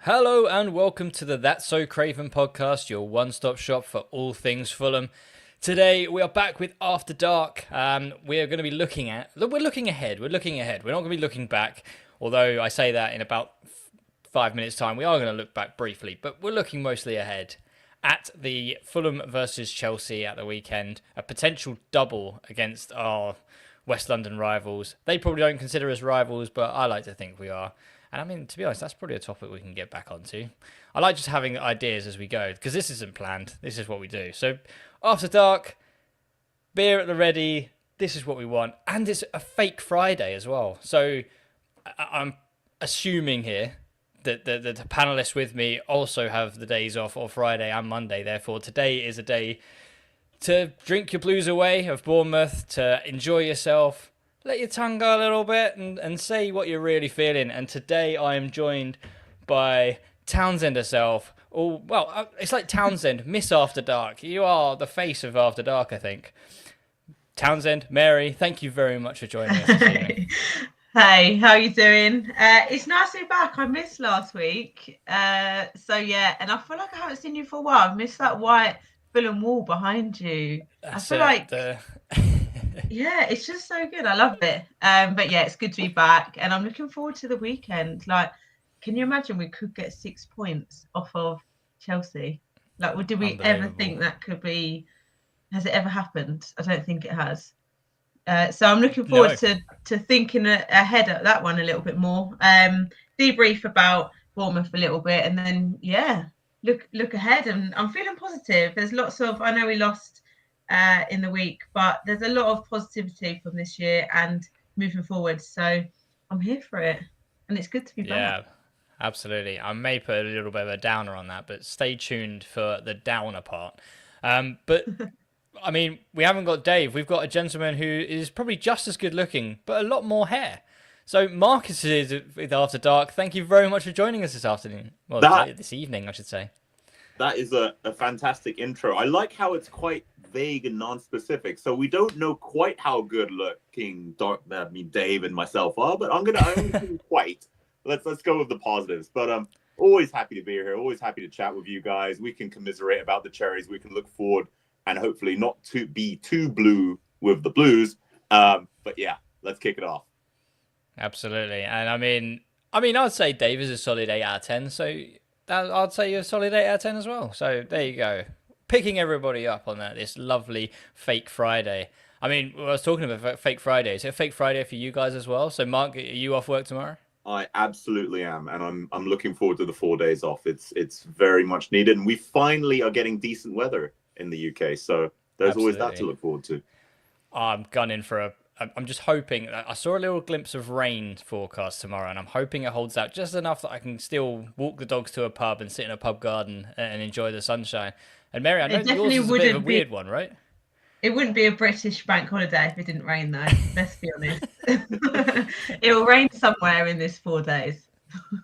Hello and welcome to the That's So Craven podcast, your one-stop shop for all things Fulham. Today we are back with After Dark. We are going to be looking ahead. We're not going to be looking back. Although I say that in about 5 minutes' time, we are going to look back briefly, but we're looking mostly ahead at the Fulham versus Chelsea at the weekend. A potential double against our West London rivals. They probably don't consider us rivals, but I like to think we are. And I mean, to be honest, that's probably a topic we can get back onto. I like just having ideas as we go, because this isn't planned. This is what we do. So, After Dark, beer at the ready. This is what we want. And it's a fake Friday as well. So, I'm assuming here that the panelists with me also have the days off, or Friday and Monday. Therefore, today is a day to drink your blues away of Bournemouth, to enjoy yourself, let your tongue go a little bit and say what you're really feeling. And today I am joined by Townsend herself. Oh, well, it's like Townsend, Miss After Dark. You are the face of After Dark, I think. Townsend, Mary, thank you very much for joining us this evening. Hey, how you doing? It's nice to be back. I missed last week. So yeah, and I feel like I haven't seen you for a while. I've missed that white Fulham wall behind you. That's I feel like yeah, it's just so good. I love it. But yeah, it's good to be back, and I'm looking forward to the weekend. Like, can you imagine we could get 6 points off of Chelsea? Like, did we ever think that could be? Has it ever happened? I don't think it has. So I'm looking forward to thinking ahead at that one a little bit more. Debrief about Bournemouth a little bit, and then look ahead. And I'm feeling positive. There's lots of, I know we lost in the week, but there's a lot of positivity from this year and moving forward. So I'm here for it, and it's good to be back. Yeah, absolutely. I may put a little bit of a downer on that, but stay tuned for the downer part. But I mean, we haven't got Dave. We've got a gentleman who is probably just as good looking, but a lot more hair. So Marcus is with After Dark. Thank you very much for joining us this afternoon. Well, this evening, I should say. That is a fantastic intro. I like how it's quite vague and non-specific. So we don't know quite how good looking Dave and myself are, but I'm gonna quite. Let's go with the positives. But always happy to be here. Always happy to chat with you guys. We can commiserate about the Cherries. We can look forward and hopefully not to be too blue with the Blues. But yeah, let's kick it off. Absolutely. And I mean, I'd say Dave is a solid 8 out of 10. So I'd say you're a solid 8 out of 10 as well. So there you go. Picking everybody up on this lovely fake Friday. I mean, I was talking about fake Friday. Is it a fake Friday for you guys as well? So Mark, are you off work tomorrow? I absolutely am, and I'm looking forward to the 4 days off. It's very much needed, and we finally are getting decent weather in the UK. So there's always that to look forward to. I'm gunning for I'm just hoping. I saw a little glimpse of rain forecast tomorrow, and I'm hoping it holds out just enough that I can still walk the dogs to a pub and sit in a pub garden and enjoy the sunshine. And Mary, I know yours is a bit of a weird one, right? It wouldn't be a British bank holiday if it didn't rain, though. Let's be honest. It will rain somewhere in this 4 days.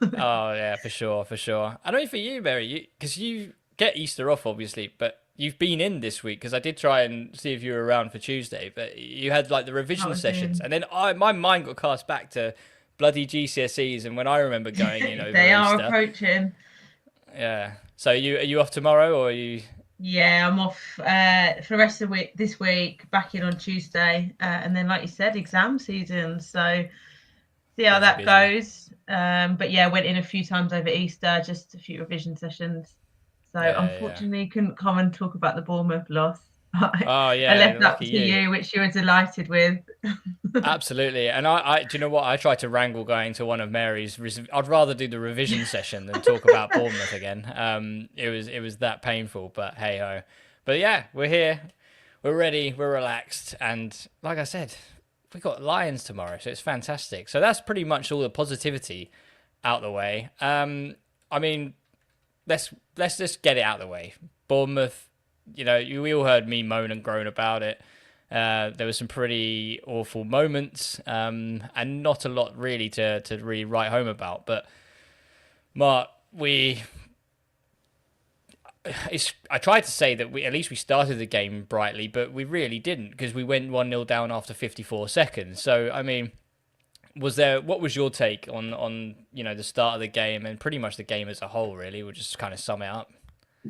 Oh yeah, for sure. I know for you, Mary, because you get Easter off, obviously, but you've been in this week because I did try and see if you were around for Tuesday, but you had like the revision sessions, and then my mind got cast back to bloody GCSEs, and when I remember going, they are Easter. Approaching. Yeah. So are you off tomorrow, or are you? Yeah, I'm off for the rest of this week, back in on Tuesday, and then, like you said, exam season. So see how that goes. But yeah, went in a few times over Easter, just a few revision sessions. So unfortunately, couldn't come and talk about the Bournemouth loss. Oh yeah, I left that to you, which you were delighted with. Absolutely, and I do you know what? I tried to wrangle going to one of Mary's. I'd rather do the revision session than talk about Bournemouth again. It was that painful, but hey ho. But yeah, we're here, we're ready, we're relaxed, and like I said, we got Lions tomorrow, so it's fantastic. So that's pretty much all the positivity out the way. I mean, let's just get it out the way. Bournemouth, we all heard me moan and groan about it. There were some pretty awful moments, and not a lot really to really write home about. But Mark, I tried to say that at least we started the game brightly, but we really didn't, because we went 1-0 down after 54 seconds. So I mean, What was your take on the start of the game and pretty much the game as a whole? Really, we'll just kind of sum it up.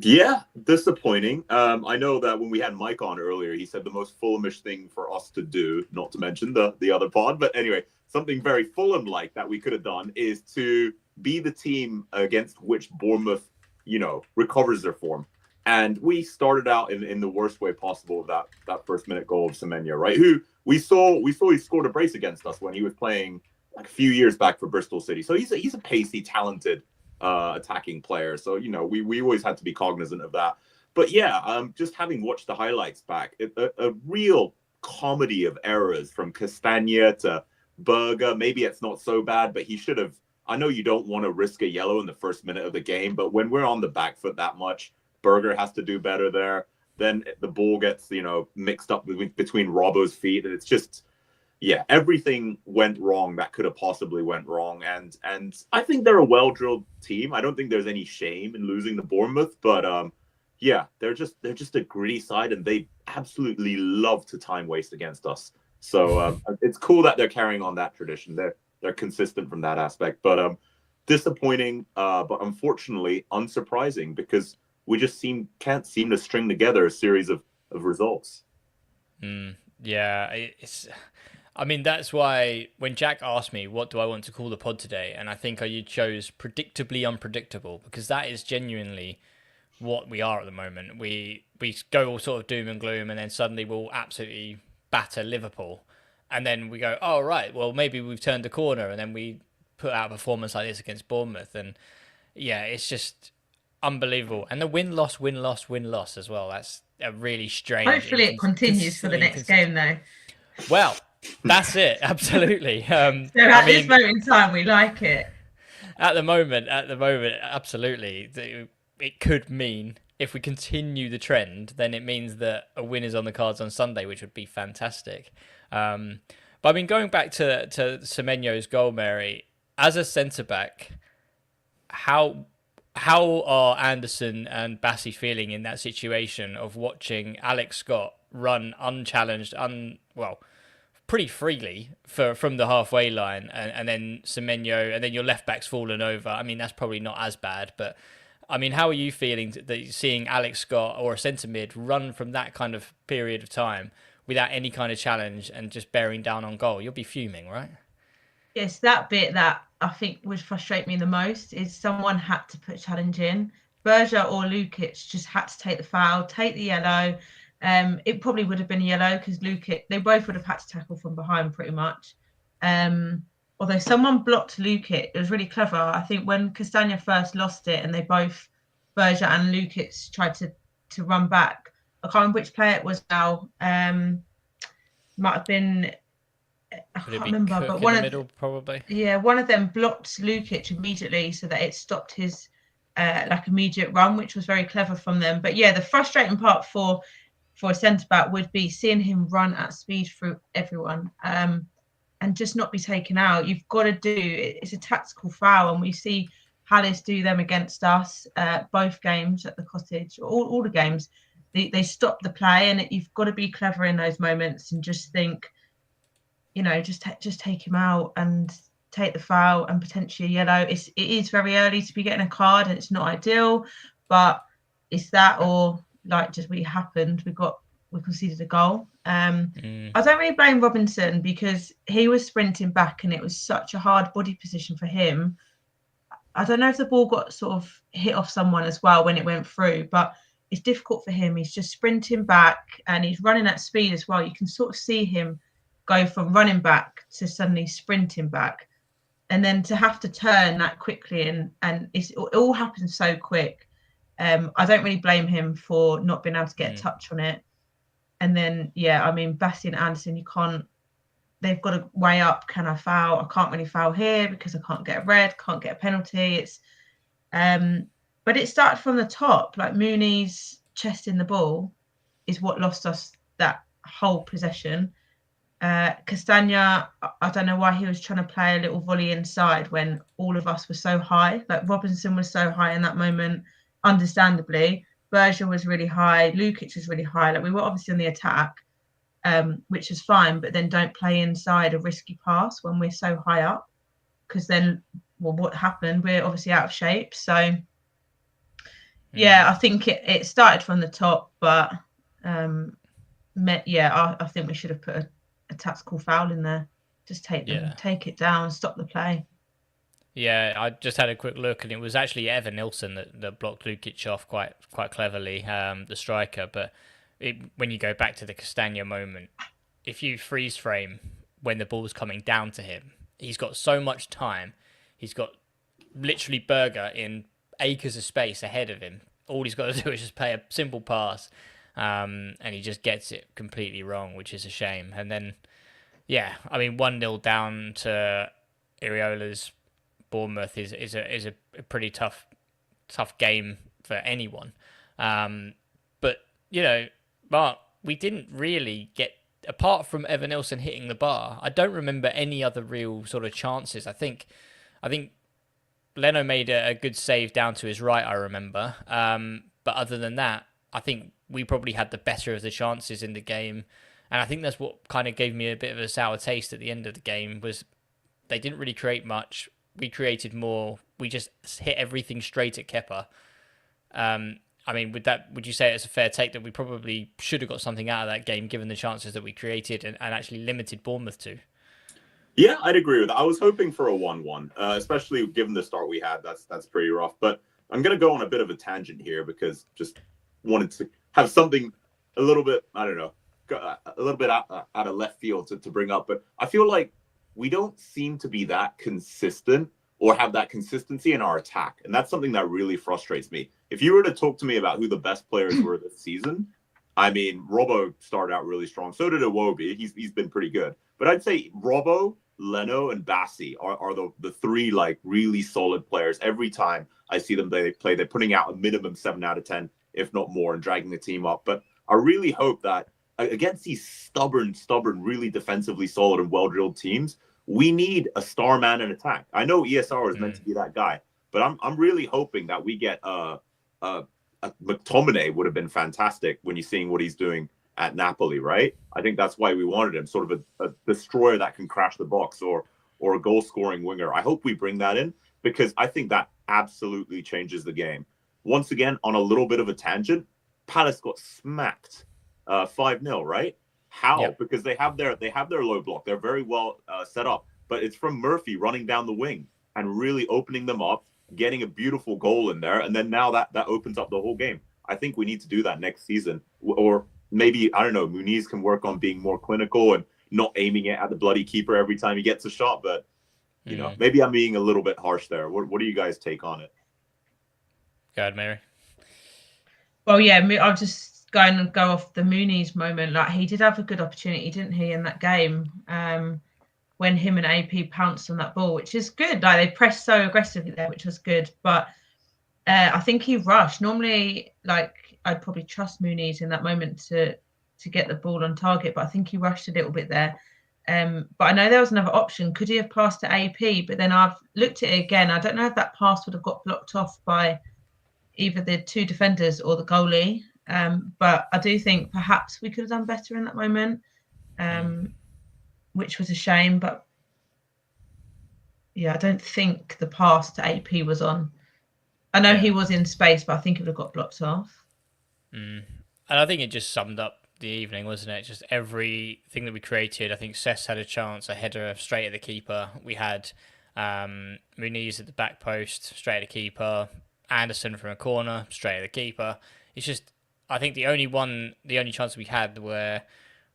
Yeah, disappointing. I know that when we had Mike on earlier, he said the most Fulhamish thing for us to do, not to mention the other pod, but anyway, something very Fulham-like that we could have done is to be the team against which Bournemouth, recovers their form. And we started out in the worst way possible with that first minute goal of Semenyo, right? Who we saw he scored a brace against us when he was playing like a few years back for Bristol City. So he's a pacey, talented attacking player. So, we always had to be cognizant of that. But yeah, just having watched the highlights back, a real comedy of errors from Castagna to Berger. Maybe it's not so bad, but he should have. I know you don't want to risk a yellow in the first minute of the game, but when we're on the back foot that much, Berger has to do better there. Then the ball gets, mixed up between Robbo's feet. And it's just, yeah, everything went wrong that could have possibly went wrong. And I think they're a well-drilled team. I don't think there's any shame in losing to Bournemouth, but yeah, they're just a gritty side, and they absolutely love to time waste against us. So it's cool that they're carrying on that tradition. They're consistent from that aspect, but disappointing, but unfortunately unsurprising, because we just can't seem to string together a series of results. Yeah, that's why when Jack asked me, what do I want to call the pod today? And I think you chose Predictably Unpredictable, because that is genuinely what we are at the moment. We go all sort of doom and gloom, and then suddenly we'll absolutely batter Liverpool. And then we go, oh, right, well, maybe we've turned the corner, and then we put out a performance like this against Bournemouth. And yeah, it's just unbelievable. And the win-loss as well. That's a really strange... Hopefully it continues for the next game, though. Well, that's it. Absolutely. So at this moment in time, we like it. At the moment, absolutely. It could mean, if we continue the trend, then it means that a win is on the cards on Sunday, which would be fantastic. But going back to Semenyo's goal, Mary, as a centre-back, how are Anderson and Bassi feeling in that situation of watching Alex Scott run unchallenged, pretty freely from the halfway line, and then Semenyo, and then your left-back's fallen over? That's probably not as bad, but how are you feeling seeing Alex Scott or a centre-mid run from that kind of period of time without any kind of challenge and just bearing down on goal? You'll be fuming, right? Yes, that bit that I think would frustrate me the most is someone had to put challenge in. Berger or Lukic just had to take the foul, take the yellow. It probably would have been a yellow because Lukic, they both would have had to tackle from behind pretty much. Although someone blocked Lukic, it was really clever. I think when Castagna first lost it and they both, Berger and Lukic, tried to run back, I can't remember which player it was now. Might have been, I can't remember, but one of the middle, probably. Yeah, one of them blocked Lukic immediately so that it stopped his immediate run, which was very clever from them. But yeah, the frustrating part for a centre back would be seeing him run at speed through everyone and just not be taken out. You've got to it's a tactical foul, and we see Palace do them against us both games at the Cottage, all the games. They stop the play, and you've got to be clever in those moments and just think, just take him out and take the foul and potentially a yellow. It is very early to be getting a card, and it's not ideal, but it's that, or like just what happened, we conceded a goal. I don't really blame Robinson because he was sprinting back and it was such a hard body position for him. I don't know if the ball got sort of hit off someone as well when it went through, but it's difficult for him. He's just sprinting back and he's running at speed as well. You can sort of see him go from running back to suddenly sprinting back, and then to have to turn that quickly, and it all happens so quick. I don't really blame him for not being able to get a touch on it. And then, Bassi and Anderson, they've got to weigh up, can I foul? I can't really foul here because I can't get a red, can't get a penalty. But it started from the top, like Mooney's chesting the ball is what lost us that whole possession. Castagna, I don't know why he was trying to play a little volley inside when all of us were so high. Like Robinson was so high in that moment, understandably. Berger was really high. Lukic was really high. Like we were obviously on the attack. which is fine, but then don't play inside a risky pass when we're so high up, because then, well, what happened? We're obviously out of shape. So, yeah, I think it started from the top, but I think we should have put a tactical foul in there. Just take it down, stop the play. Yeah, I just had a quick look, and it was actually Evan Nilsson that blocked Lukic off quite cleverly, the striker. But when you go back to the Castagna moment, if you freeze frame when the ball's coming down to him, he's got so much time. He's got literally Berger in acres of space ahead of him. All he's got to do is just play a simple pass, and he just gets it completely wrong, which is a shame. And then, 1-0 down to Iriola's Bournemouth is a pretty tough game for anyone. But Mark, we didn't really get, apart from Evan Nilsson hitting the bar, I don't remember any other real sort of chances. I think Leno made a good save down to his right, I remember. But other than that, I think we probably had the better of the chances in the game. And I think that's what kind of gave me a bit of a sour taste at the end of the game, was they didn't really create much. We created more. We just hit everything straight at Kepa. Would you say it's a fair take that we probably should have got something out of that game, given the chances that we created and actually limited Bournemouth to? Yeah, I'd agree with that. I was hoping for a 1-1, especially given the start we had. That's pretty rough. But I'm going to go on a bit of a tangent here, because just wanted to have something a little bit, I don't know, a little bit out of left field to bring up. But I feel like we don't seem to be that consistent or have that consistency in our attack. And that's something that really frustrates me. If you were to talk to me about who the best players were this season, I mean, Robbo started out really strong. So did Iwobi. He's been pretty good. But I'd say Robbo, Leno, and Bassi are the three like really solid players. Every time I see them play, they're putting out a minimum 7 out of 10, if not more, and dragging the team up. But I really hope that against these stubborn, really defensively solid and well-drilled teams, we need a star man in attack. I know ESR is meant to be that guy, but I'm really hoping that we get McTominay would have been fantastic when you're seeing what he's doing at Napoli, right? I think that's why we wanted him, sort of a destroyer that can crash the box or a goal-scoring winger. I hope we bring that in, because I think that absolutely changes the game. Once again, on a little bit of a tangent, Palace got smacked 5-0, right? How? Yep. Because they have their low block. They're very well set up, but it's from Murphy running down the wing and really opening them up, getting a beautiful goal in there, and then now that opens up the whole game. I think we need to do that next season, or maybe, I don't know, Muniz can work on being more clinical and not aiming it at the bloody keeper every time he gets a shot. But maybe I'm being a little bit harsh there. What do you guys take on it? Go ahead, Mary. Well, yeah, I'll just go off the Muniz moment. Like, he did have a good opportunity, didn't he, in that game, when him and AP pounced on that ball, which is good. Like, they pressed so aggressively there, which was good. But I think he rushed. Normally, like, I'd probably trust Muniz in that moment to get the ball on target, but I think he rushed a little bit there. But I know there was another option. Could he have passed to AP? But then I've looked at it again. I don't know if that pass would have got blocked off by either the two defenders or the goalie. But I do think perhaps we could have done better in that moment, which was a shame. But yeah, I don't think the pass to AP was on. I know he was in space, but I think it would have got blocked off. And I think it just summed up the evening, wasn't it? Just everything that we created. I think Cess had a chance, a header straight at the keeper. We had Muniz at the back post, straight at the keeper. Anderson from a corner, straight at the keeper. It's just, I think the only chance we had where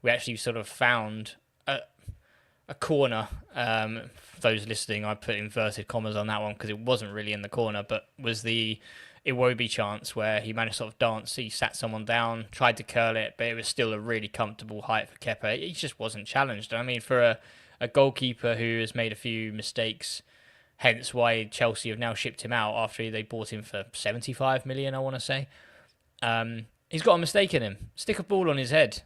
we actually sort of found a corner. For those listening, I put inverted commas on that one because it wasn't really in the corner, but was the Iwobi chance where he managed to sort of dance. He sat someone down, tried to curl it, but it was still a really comfortable height for Kepa. He just wasn't challenged. I mean, for a goalkeeper who has made a few mistakes, hence why Chelsea have now shipped him out after they bought him for 75 million, I want to say. He's got a mistake in him. Stick a ball on his head.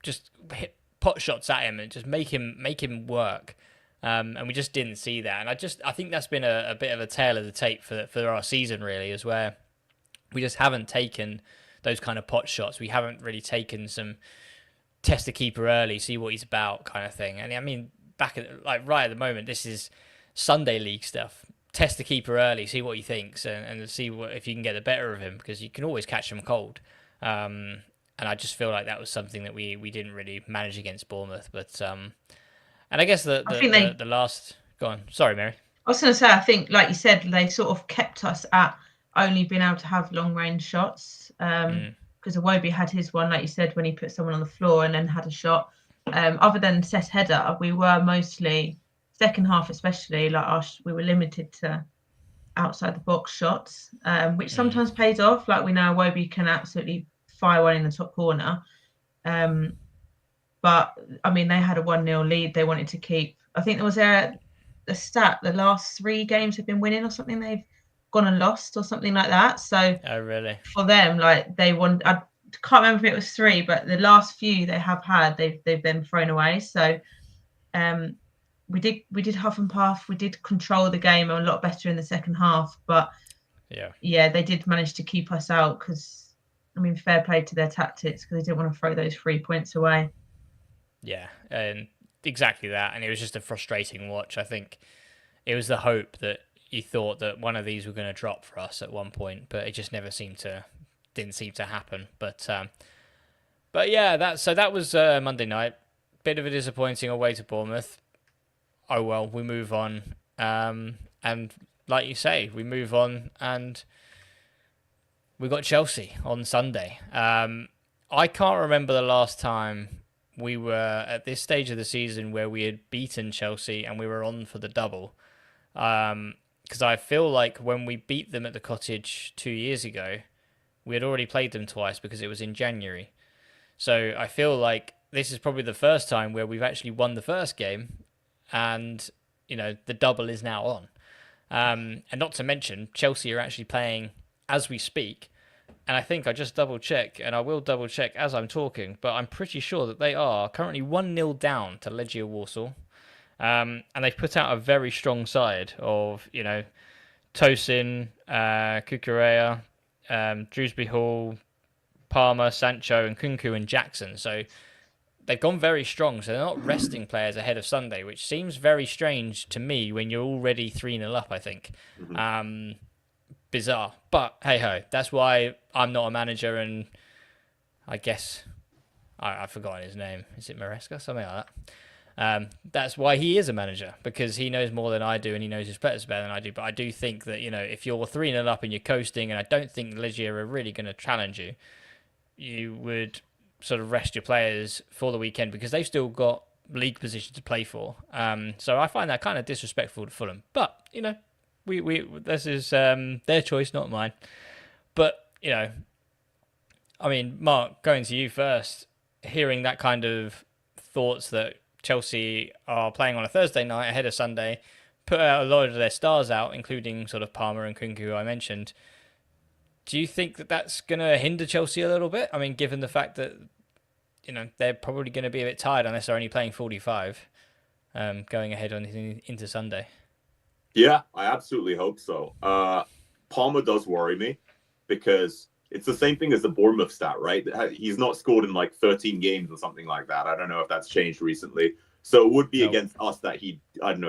Just hit pot shots at him and just make him work. And we just didn't see that. And I think that's been a bit of a tale of the tape for our season, really, is where we just haven't taken those kind of pot shots. We haven't really taken some test the keeper early, see what he's about, kind of thing. And I mean, right at the moment, this is Sunday league stuff. Test the keeper early, see what he thinks, and see if you can get the better of him, because you can always catch him cold. And I just feel like that was something that we didn't really manage against Bournemouth. But and I guess the last. Go on, sorry, Mary. I was going to say, I think, like you said, they sort of kept us at only being able to have long range shots. Because Iwobi had his one, like you said, when he put someone on the floor and then had a shot. Other than set header, we were mostly second half, especially like we were limited to outside the box shots, which sometimes pays off. Like we know Iwobi can absolutely fire one in the top corner. But I mean, they had a 1-0 lead. They wanted to keep. I think there was a stat. The last 3 games have been winning or something. They've gone and lost or something like that. So oh really? For them, like they won. I can't remember if it was 3, but the last few they have had, they've then thrown away. So we did huff and puff. We did control the game a lot better in the second half. But yeah, they did manage to keep us out because, I mean, fair play to their tactics because they didn't want to throw those 3 points away. Yeah, and exactly that. And it was just a frustrating watch. I think it was the hope that you thought that one of these were going to drop for us at one point, but it just never didn't seem to happen. But yeah, that was Monday night. Bit of a disappointing away to Bournemouth. Oh well, we move on. And like you say, we move on, and we got Chelsea on Sunday. I can't remember the last time we were at this stage of the season where we had beaten Chelsea and we were on for the double. Because I feel like when we beat them at the Cottage 2 years ago, we had already played them twice because it was in January. So I feel like this is probably the first time where we've actually won the first game, and the double is now on. And not to mention, Chelsea are actually playing as we speak. And I think I just double check, and I will double check as I'm talking, but I'm pretty sure that they are currently 1-0 down to Legia Warsaw. And they've put out a very strong side of, Tosin, Kukurea, Drewsbury Hall, Palmer, Sancho, and Kunku and Jackson. So they've gone very strong. So they're not resting players ahead of Sunday, which seems very strange to me when you're already 3-0 up, I think. Bizarre. But hey-ho, that's why I'm not a manager, and I guess I've forgotten his name. Is it Maresca? Something like that. That's why he is a manager, because he knows more than I do and he knows his players better than I do. But I do think that, if you're 3-0 up and you're coasting, and I don't think Legia are really going to challenge you, you would sort of rest your players for the weekend because they've still got league position to play for. So I find that kind of disrespectful to Fulham. But, we this is their choice, not mine. But, I mean, Mark, going to you first, hearing that kind of thoughts that Chelsea are playing on a Thursday night ahead of Sunday, put out a lot of their stars out, including sort of Palmer and Kunku, who I mentioned. Do you think that that's going to hinder Chelsea a little bit? I mean, given the fact that, they're probably going to be a bit tired unless they're only playing 45 going ahead into Sunday. Yeah, I absolutely hope so. Palmer does worry me because it's the same thing as the Bournemouth stat, right? He's not scored in like 13 games or something like that. I don't know if that's changed recently. So it would be against us that he,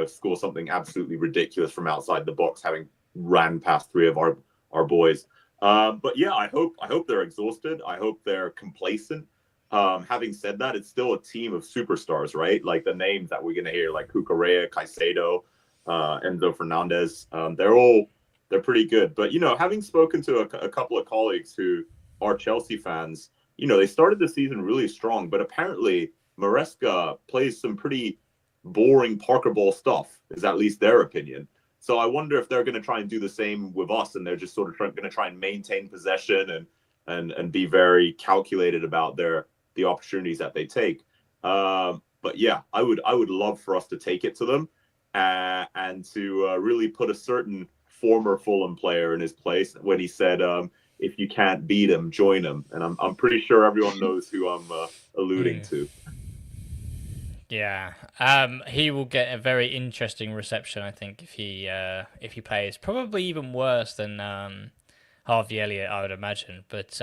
score something absolutely ridiculous from outside the box, having ran past 3 of our boys. But yeah, I hope they're exhausted. I hope they're complacent. Having said that, it's still a team of superstars, right? Like the names that we're going to hear, like Cucurella, Caicedo, Enzo Fernandez, they're pretty good. But, having spoken to a couple of colleagues who are Chelsea fans, they started the season really strong, but apparently Maresca plays some pretty boring Parker ball stuff, is at least their opinion. So I wonder if they're going to try and do the same with us, and they're just sort of going to try and maintain possession and be very calculated about the opportunities that they take. But yeah, I would love for us to take it to them and to really put a certain former Fulham player in his place when he said, if you can't beat him, join him. And I'm pretty sure everyone knows who I'm alluding to. Yeah, he will get a very interesting reception, I think, if he plays. Probably even worse than Harvey Elliott, I would imagine. But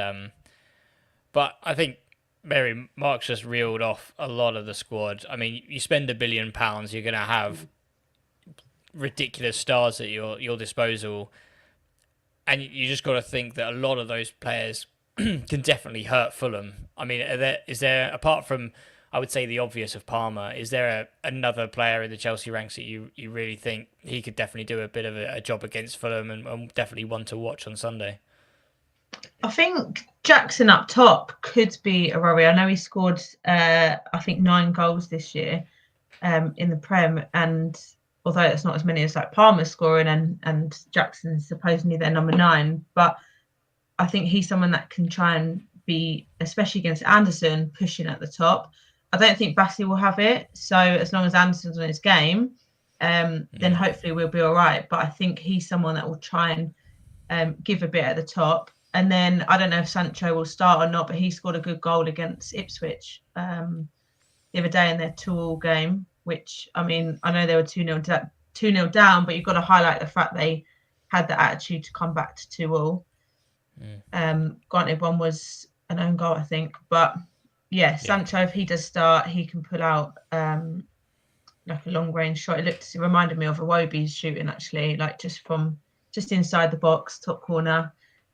I think Mary, Mark's just reeled off a lot of the squad. I mean, you spend £1 billion, you're going to have ridiculous stars at your disposal, and you just got to think that a lot of those players can definitely hurt Fulham. I mean, is there apart from, I would say, the obvious of Palmer, is there another player in the Chelsea ranks that you really think he could definitely do a bit of a job against Fulham and definitely one to watch on Sunday? I think Jackson up top could be a worry. I know he scored, I think, 9 goals this year in the Prem, and although it's not as many as like Palmer scoring and Jackson's supposedly their number 9, but I think he's someone that can try and be, especially against Anderson, pushing at the top. I don't think Bassey will have it, so as long as Anderson's on his game, then hopefully we'll be all right. But I think he's someone that will try and give a bit at the top. And then I don't know if Sancho will start or not, but he scored a good goal against Ipswich the other day in their 2-2 game, which, I mean, I know they were 2-0 down, but you've got to highlight the fact they had the attitude to come back to 2-2. Granted, one was an own goal, I think. But, yeah, Sancho, if he does start, he can pull out like a long-range shot. It reminded me of Iwobi's shooting, actually, like just inside the box, top corner.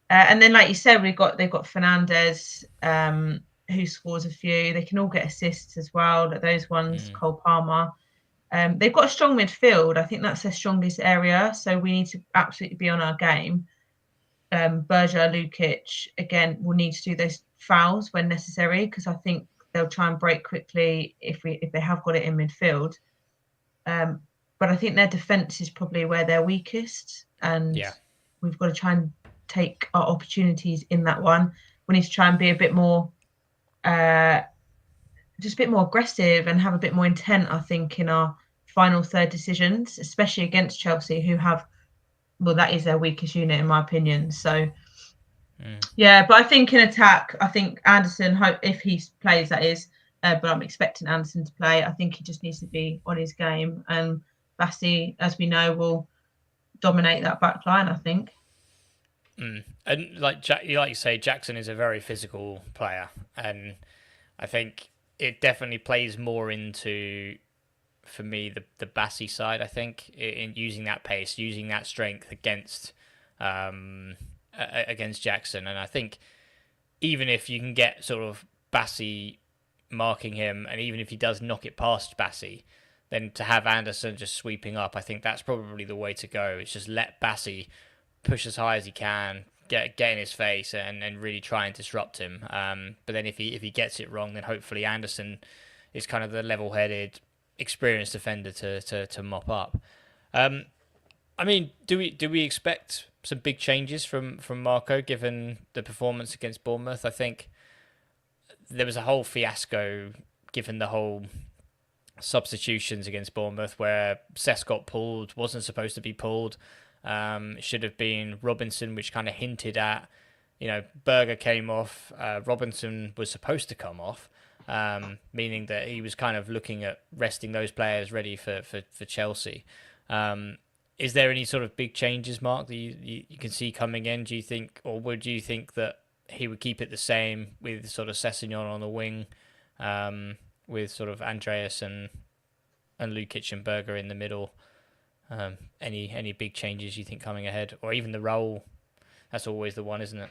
And then, like you said, they've got Fernandez, who scores a few. They can all get assists as well. Those ones, Cole Palmer. They've got a strong midfield. I think that's their strongest area. So we need to absolutely be on our game. Berger, Lukic, again, will need to do those fouls when necessary, because I think they'll try and break quickly if they have got it in midfield. But I think their defence is probably where they're weakest, and we've got to try and take our opportunities in that one. We need to try and be a bit more just a bit more aggressive and have a bit more intent, I think, in our final third decisions, especially against Chelsea, who have, well, that is their weakest unit in my opinion. So but I think in attack, I think Anderson, if he plays, that is, but I'm expecting Anderson to play. I think he just needs to be on his game, and Bassey, as we know, will dominate that back line, I think. And like you say, Jackson is a very physical player, and I think it definitely plays more into, for me, the Bassey side. I think in using that pace, using that strength against Jackson, and I think even if you can get sort of Bassey marking him, and even if he does knock it past Bassey, then to have Anderson just sweeping up, I think that's probably the way to go. It's just let Bassey push as high as he can, get in his face, and really try and disrupt him. But then if he gets it wrong, then hopefully Anderson is kind of the level-headed, experienced defender to mop up. I mean, do we expect some big changes from Marco given the performance against Bournemouth? I think there was a whole fiasco given the whole substitutions against Bournemouth where Cesc got pulled, wasn't supposed to be pulled. It should have been Robinson, which kind of hinted at, Berger came off. Robinson was supposed to come off, meaning that he was kind of looking at resting those players ready for Chelsea. Is there any sort of big changes, Mark, that you can see coming in? Do you think, or would you think that he would keep it the same with sort of Sessegnon on the wing, with sort of Andreas and Lukic and Berger in the middle? Any big changes you think coming ahead, or even the Raul? That's always the one, isn't it?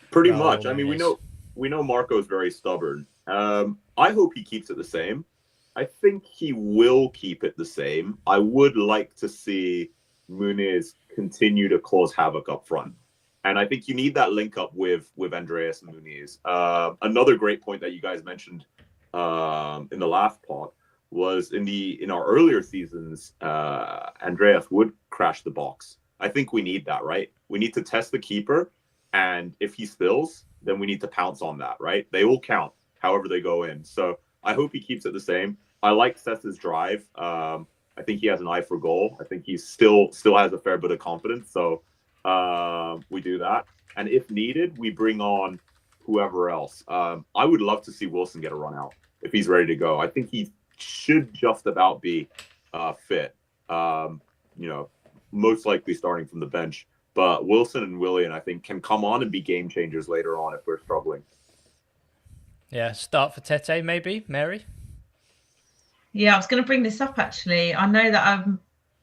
Pretty Raul much. I mean, we know Marco's very stubborn. I hope he keeps it the same. I think he will keep it the same. I would like to see Muniz continue to cause havoc up front, and I think you need that link up with Andreas and Muniz. Another great point that you guys mentioned in the last pod was in our earlier seasons, Andreas would crash the box. I think we need that, right? We need to test the keeper, and if he spills, then we need to pounce on that, right? They will count however they go in. So I hope he keeps it the same. I like Seth's drive. I think he has an eye for goal. I think he still has a fair bit of confidence. So we do that. And if needed, we bring on whoever else. I would love to see Wilson get a run out if he's ready to go. I think he should just about be fit. Most likely starting from the bench. But Wilson and Willian, I think, can come on and be game changers later on if we're struggling. Yeah, start for Tete maybe, Mary? Yeah, I was going to bring this up actually. I know that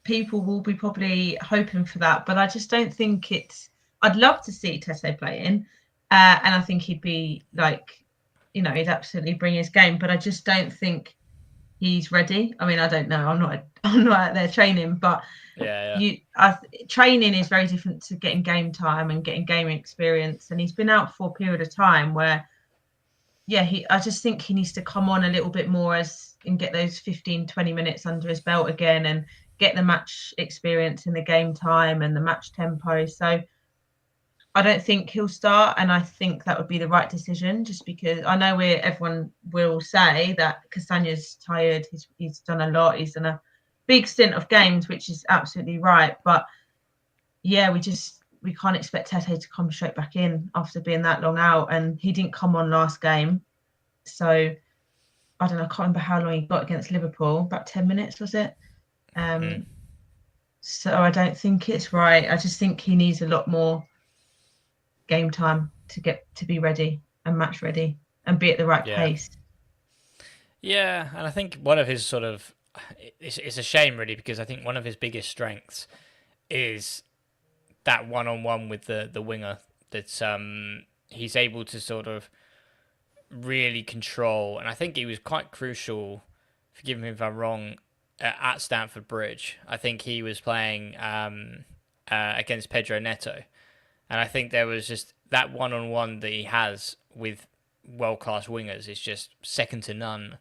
people will be probably hoping for that, but I just don't think it's. I'd love to see Tete playing, and I think he'd be like, he'd absolutely bring his game. But I just don't think he's ready. I mean, I don't know. I'm not out there training, but Yeah, training is very different to getting game time and getting gaming experience. And he's been out for a period of time where I just think he needs to come on a little bit more and get those 15, 20 minutes under his belt again and get the match experience and the game time and the match tempo. So I don't think he'll start, and I think that would be the right decision, just because I know everyone will say that Castagna's tired, he's done a lot, he's done a big stint of games, which is absolutely right. But yeah, we can't expect Tete to come straight back in after being that long out, and he didn't come on last game. So I don't know, I can't remember how long he got against Liverpool, about 10 minutes, was it? So I don't think it's right. I just think he needs a lot more game time to be ready and match ready and be at the right pace. Yeah, and I think one of his sort of it's a shame really, because I think one of his biggest strengths is that one-on-one with the winger. That's he's able to sort of really control, and I think he was quite crucial. Forgive me if I'm wrong. At Stamford Bridge, I think he was playing against Pedro Neto, and I think there was just that one-on-one that he has with world-class wingers is just second to none.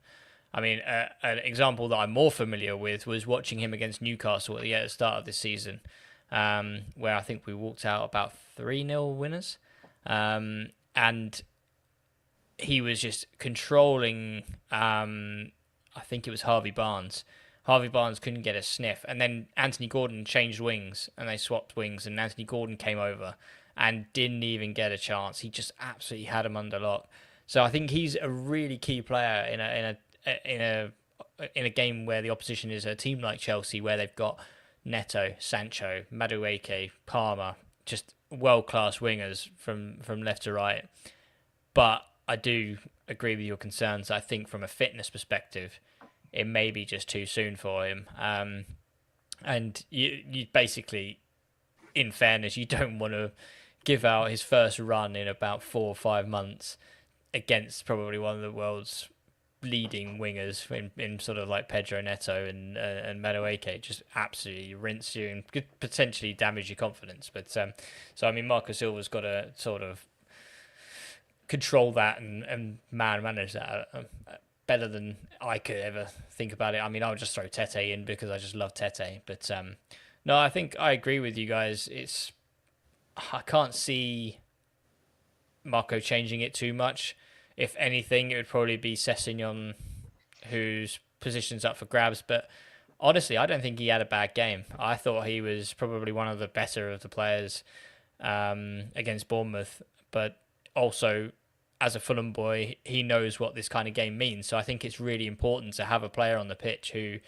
I mean, an example that I'm more familiar with was watching him against Newcastle at the start of this season, where I think we walked out about 3-0 winners, and he was just controlling. I think it was Harvey Barnes. Harvey Barnes couldn't get a sniff, and then Anthony Gordon changed wings, and they swapped wings, and Anthony Gordon came over and didn't even get a chance. He just absolutely had him under lock. So I think he's a really key player in a game where the opposition is a team like Chelsea, where they've got Neto, Sancho, Madueke, Palmer, just world-class wingers from left to right. But I do agree with your concerns. I think from a fitness perspective, it may be just too soon for him. And you basically, in fairness, you don't want to give out his first run in about 4 or 5 months against probably one of the world's leading wingers in sort of like Pedro Neto and Madueke. Just absolutely rinse you and could potentially damage your confidence. But so I mean, Marco Silva's got to sort of control that and manage that better than I could ever think about it. I mean, I would just throw Tete in because I just love Tete. But no, I think I agree with you guys. I can't see Marco changing it too much. If anything, it would probably be Sessegnon, whose position's up for grabs. But honestly, I don't think he had a bad game. I thought he was probably one of the better of the players against Bournemouth. But also, as a Fulham boy, he knows what this kind of game means. So I think it's really important to have a player on the pitch who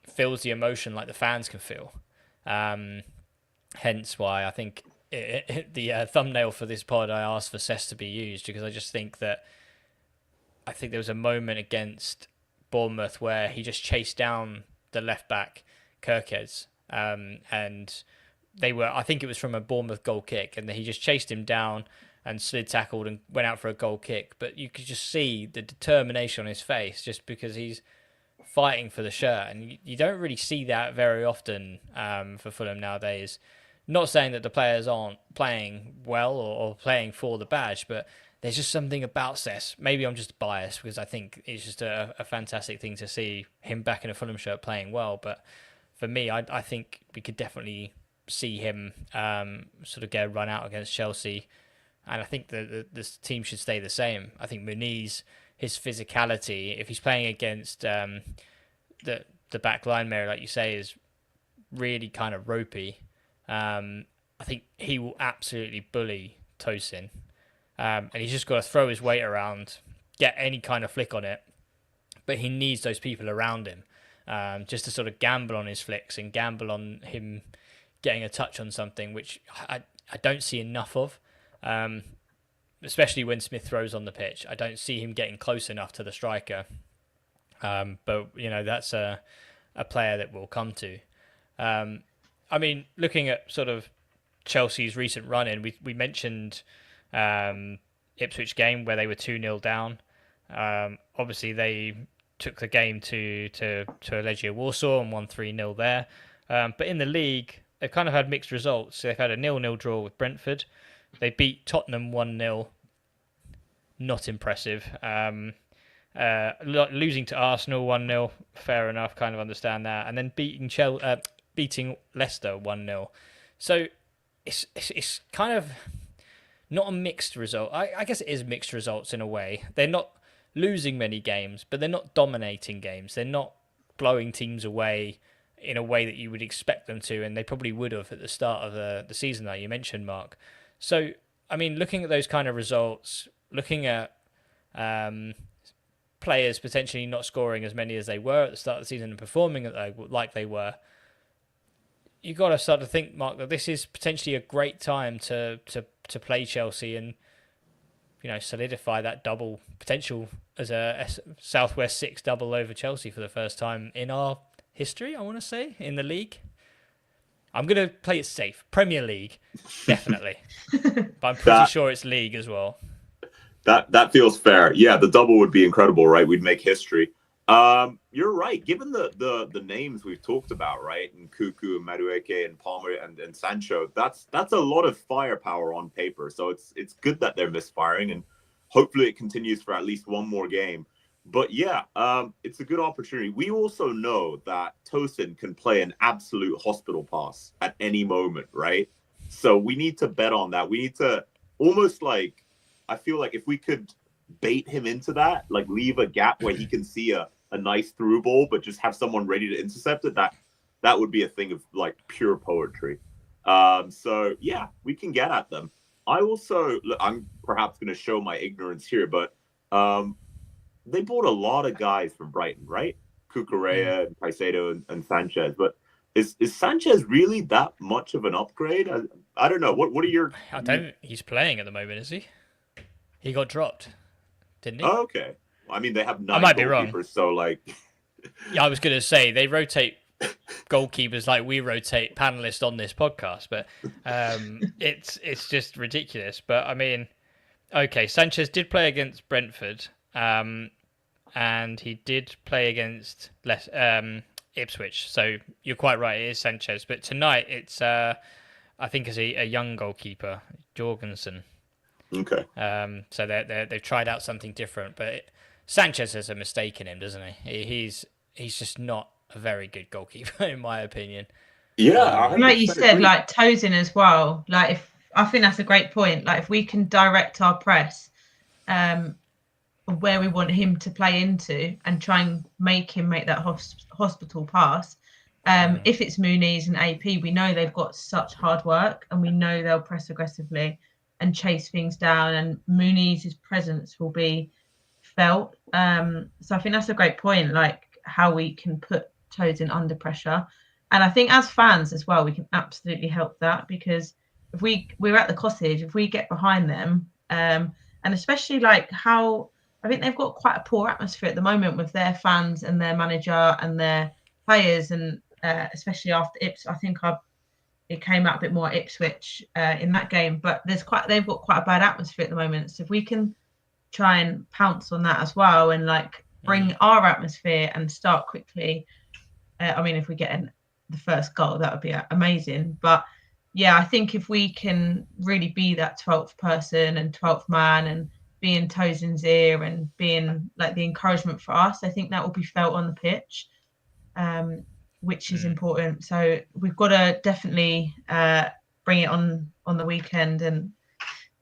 feels the emotion like the fans can feel. Hence why I think the thumbnail for this pod, I asked for Cess to be used, because I just think that there was a moment against Bournemouth where he just chased down the left back Kirkes, and I think it was from a Bournemouth goal kick, and he just chased him down and slid tackled and went out for a goal kick. But you could just see the determination on his face, just because he's fighting for the shirt, and you don't really see that very often for Fulham nowadays. Not saying that the players aren't playing well or playing for the badge, but there's just something about Cess. Maybe I'm just biased because I think it's just a fantastic thing to see him back in a Fulham shirt playing well. But for me, I think we could definitely see him sort of get a run out against Chelsea. And I think the team should stay the same. I think Muniz, his physicality, if he's playing against the back line, Mary, like you say, is really kind of ropey. I think he will absolutely bully Tosin. And he's just got to throw his weight around, get any kind of flick on it. But he needs those people around him just to sort of gamble on his flicks and gamble on him getting a touch on something, which I don't see enough of. especially when Smith throws on the pitch. I don't see him getting close enough to the striker. But that's a player that we'll come to. I mean, looking at sort of Chelsea's recent run-in, we mentioned Ipswich game where they were 2-0 down. Obviously, they took the game to Legia Warsaw and won 3-0 there. But in the league, they've kind of had mixed results. They've had a 0-0 draw with Brentford. They beat Tottenham 1-0. Not impressive. Losing to Arsenal 1-0, fair enough, kind of understand that. And then beating Leicester 1-0. So it's kind of not a mixed result. I guess it is mixed results in a way. They're not losing many games, but they're not dominating games. They're not blowing teams away in a way that you would expect them to, and they probably would have at the start of the season that you mentioned, Mark. So, I mean, looking at those kind of results, looking at players potentially not scoring as many as they were at the start of the season and performing like they were, you got to start to think, Mark, that this is potentially a great time to play Chelsea and solidify that double potential as a Southwest 6 double over Chelsea for the first time in our history, I want to say, in the league. I'm going to play it safe. Premier League, definitely. But I'm pretty sure it's league as well. That feels fair. Yeah, the double would be incredible, right? We'd make history. You're right. Given the names we've talked about, right, and Cuckoo and Madueke and Palmer and Sancho, that's a lot of firepower on paper. So it's good that they're misfiring, and hopefully it continues for at least one more game. But yeah, it's a good opportunity. We also know that Tosin can play an absolute hospital pass at any moment, right? So we need to bet on that. We need to almost like, I feel like if we could bait him into that, like leave a gap where he can see a nice through ball, but just have someone ready to intercept it, that would be a thing of like pure poetry. So yeah, we can get at them. I also, look, I'm perhaps going to show my ignorance here, but they bought a lot of guys from Brighton, right? Cucurella and Caicedo and Sanchez, but is Sanchez really that much of an upgrade? I don't know. What are your? He's playing at the moment, is he? He got dropped, didn't he? Oh, okay. I mean, they have 9 I might be wrong. So like, yeah, I was going to say they rotate goalkeepers like we rotate panelists on this podcast, but it's just ridiculous. But I mean, okay, Sanchez did play against Brentford, and he did play against Ipswich. So you're quite right, it is Sanchez. But tonight it's I think it's a young goalkeeper, Jorgensen. Okay. So they've tried out something different, but Sanchez has a mistake in him, doesn't he? He's just not a very good goalkeeper, in my opinion. Yeah, like you said, like Tosin as well. Like I think that's a great point. Like if we can direct our press, where we want him to play into, and try and make him make that hospital pass. If it's Muniz and AP, we know they've got such hard work, and we know they'll press aggressively and chase things down, and Muniz's presence will be felt. So I think that's a great point, like how we can put Tosin under pressure. And I think as fans as well, we can absolutely help that, because if we're at the Cottage, if we get behind them, and especially like how I think they've got quite a poor atmosphere at the moment with their fans and their manager and their players, and especially after Ipswich, I think it came out a bit more Ipswich in that game, but they've got quite a bad atmosphere at the moment. So if we can try and pounce on that as well, and like bring our atmosphere and start quickly. I mean, if we get the first goal, that would be amazing. But yeah, I think if we can really be that 12th person and 12th man and be in Tosin's ear and being like the encouragement for us, I think that will be felt on the pitch, which is important. So we've got to definitely bring it on the weekend and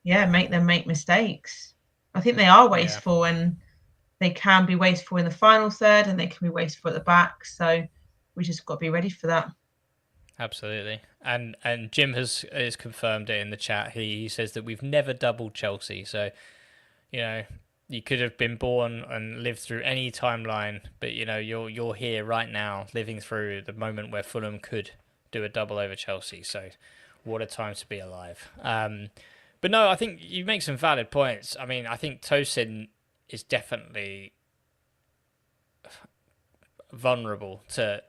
make them make mistakes. I think they are wasteful, and they can be wasteful in the final third, and they can be wasteful at the back. So we just got to be ready for that. Absolutely. And Jim has confirmed it in the chat. He says that we've never doubled Chelsea. So, you could have been born and lived through any timeline, but you're here right now, living through the moment where Fulham could do a double over Chelsea. So, what a time to be alive. But But no, I think you make some valid points. I mean, I think Tosin is definitely vulnerable to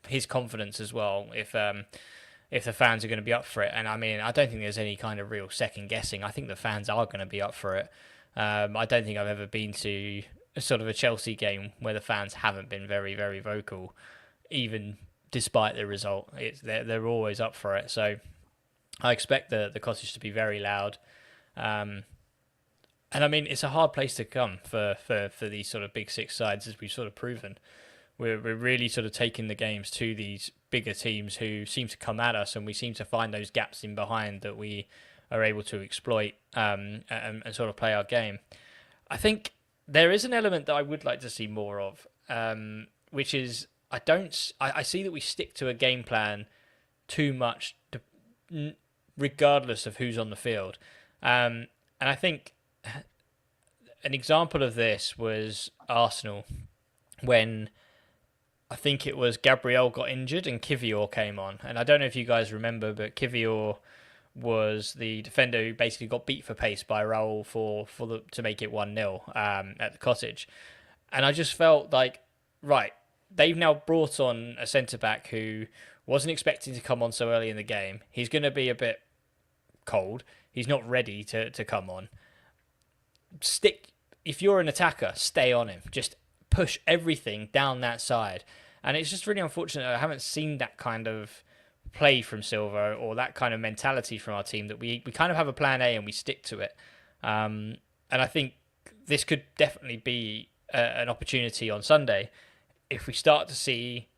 his confidence as well. If the fans are going to be up for it, and I mean, I don't think there's any kind of real second guessing. I think the fans are going to be up for it. I don't think I've ever been to sort of a Chelsea game where the fans haven't been very, very vocal, even despite the result. They're always up for it. So I expect the Cottage to be very loud. And I mean, it's a hard place to come for these sort of big six sides, as we've sort of proven. We're really sort of taking the games to these bigger teams who seem to come at us, and we seem to find those gaps in behind that we are able to exploit and sort of play our game. I think there is an element that I would like to see more of, which is I see that we stick to a game plan too much, regardless of who's on the field. And I think an example of this was Arsenal, when I think it was Gabriel got injured and Kivior came on. And I don't know if you guys remember, but Kivior was the defender who basically got beat for pace by Raul to make it 1-0 at the Cottage. And I just felt like, right, they've now brought on a centre-back who wasn't expecting to come on so early in the game. He's going to be a bit cold. He's not ready to come on. If you're an attacker, stay on him. Just push everything down that side. And it's just really unfortunate I haven't seen that kind of play from Silva or that kind of mentality from our team, that we kind of have a plan A and we stick to it. And I think this could definitely be an opportunity on Sunday if we start to see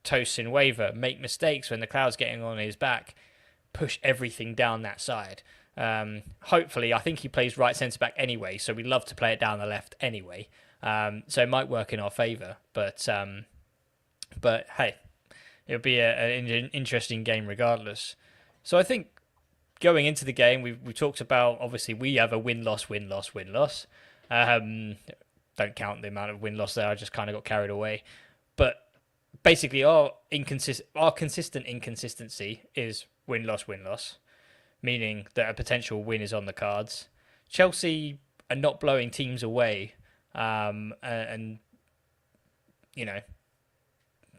Tosin waver, make mistakes when the crowd's getting on his back, push everything down that side. Hopefully, I think he plays right centre-back anyway, so we love to play it down the left anyway. So it might work in our favour, but hey, it'll be an interesting game regardless. So I think going into the game, we talked about, obviously we have a win-loss. Don't count the amount of win-loss there. I just kind of got carried away. But basically, our consistent inconsistency is win-loss, meaning that a potential win is on the cards. Chelsea are not blowing teams away, and you know,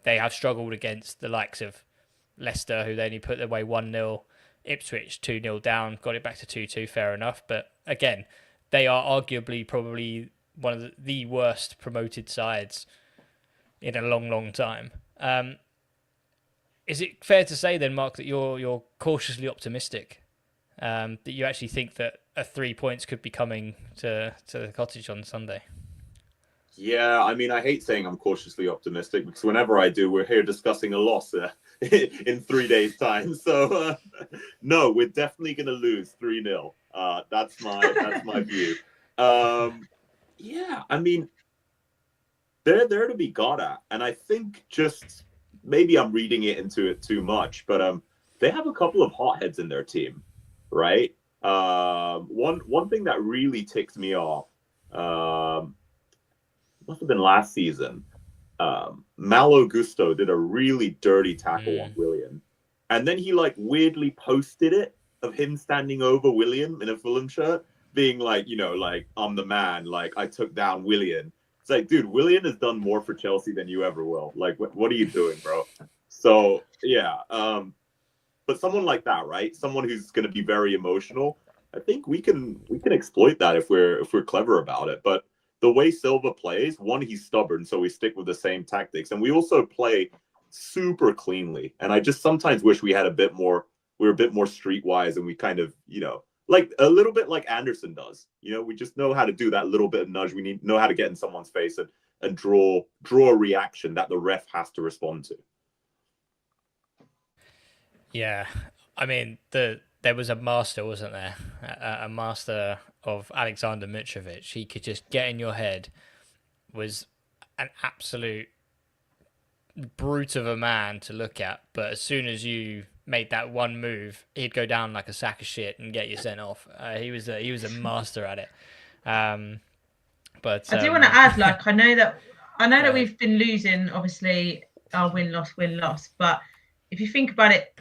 they have struggled against the likes of Leicester, who they only put away 1-0, Ipswich 2-0 down, got it back to 2-2, fair enough. But again, they are arguably probably one of the worst promoted sides in a long, long time. Is it fair to say then, Mark, that you're cautiously optimistic, that you actually think that 3 points could be coming to the Cottage on Sunday? Yeah, I mean, I hate saying I'm cautiously optimistic, because whenever I do, we're here discussing a loss in 3 days' time. So no, we're definitely going to lose 3-0. That's my view. Yeah, I mean, they're there to be got at, and I think just maybe I'm reading it into it too much, but they have a couple of hotheads in their team, right? One thing that really ticks me off, must have been last season. Malo Gusto did a really dirty tackle on Willian, and then he like weirdly posted it of him standing over Willian in a Fulham shirt, being like, you know, like, I'm the man, like I took down Willian. It's like, dude, Willian has done more for Chelsea than you ever will. Like, what are you doing, bro? So yeah, but someone like that, right? Someone who's going to be very emotional. I think we can exploit that if we're clever about it. But the way Silva plays, one, he's stubborn, so we stick with the same tactics, and we also play super cleanly. And I just sometimes wish we had a bit more streetwise, and we kind of, you know, like a little bit like Anderson does. You know, we just know how to do that little bit of nudge. We know how to get in someone's face and draw a reaction that the ref has to respond to. Yeah, I mean, there was a master, wasn't there? A master of Alexander Mitrovic. He could just get in your head. Was an absolute brute of a man to look at. But as soon as you made that one move, he'd go down like a sack of shit and get you sent off. He was a master at it. But I do want to add, like, I know that we've been losing, obviously, our win loss, but if you think about it,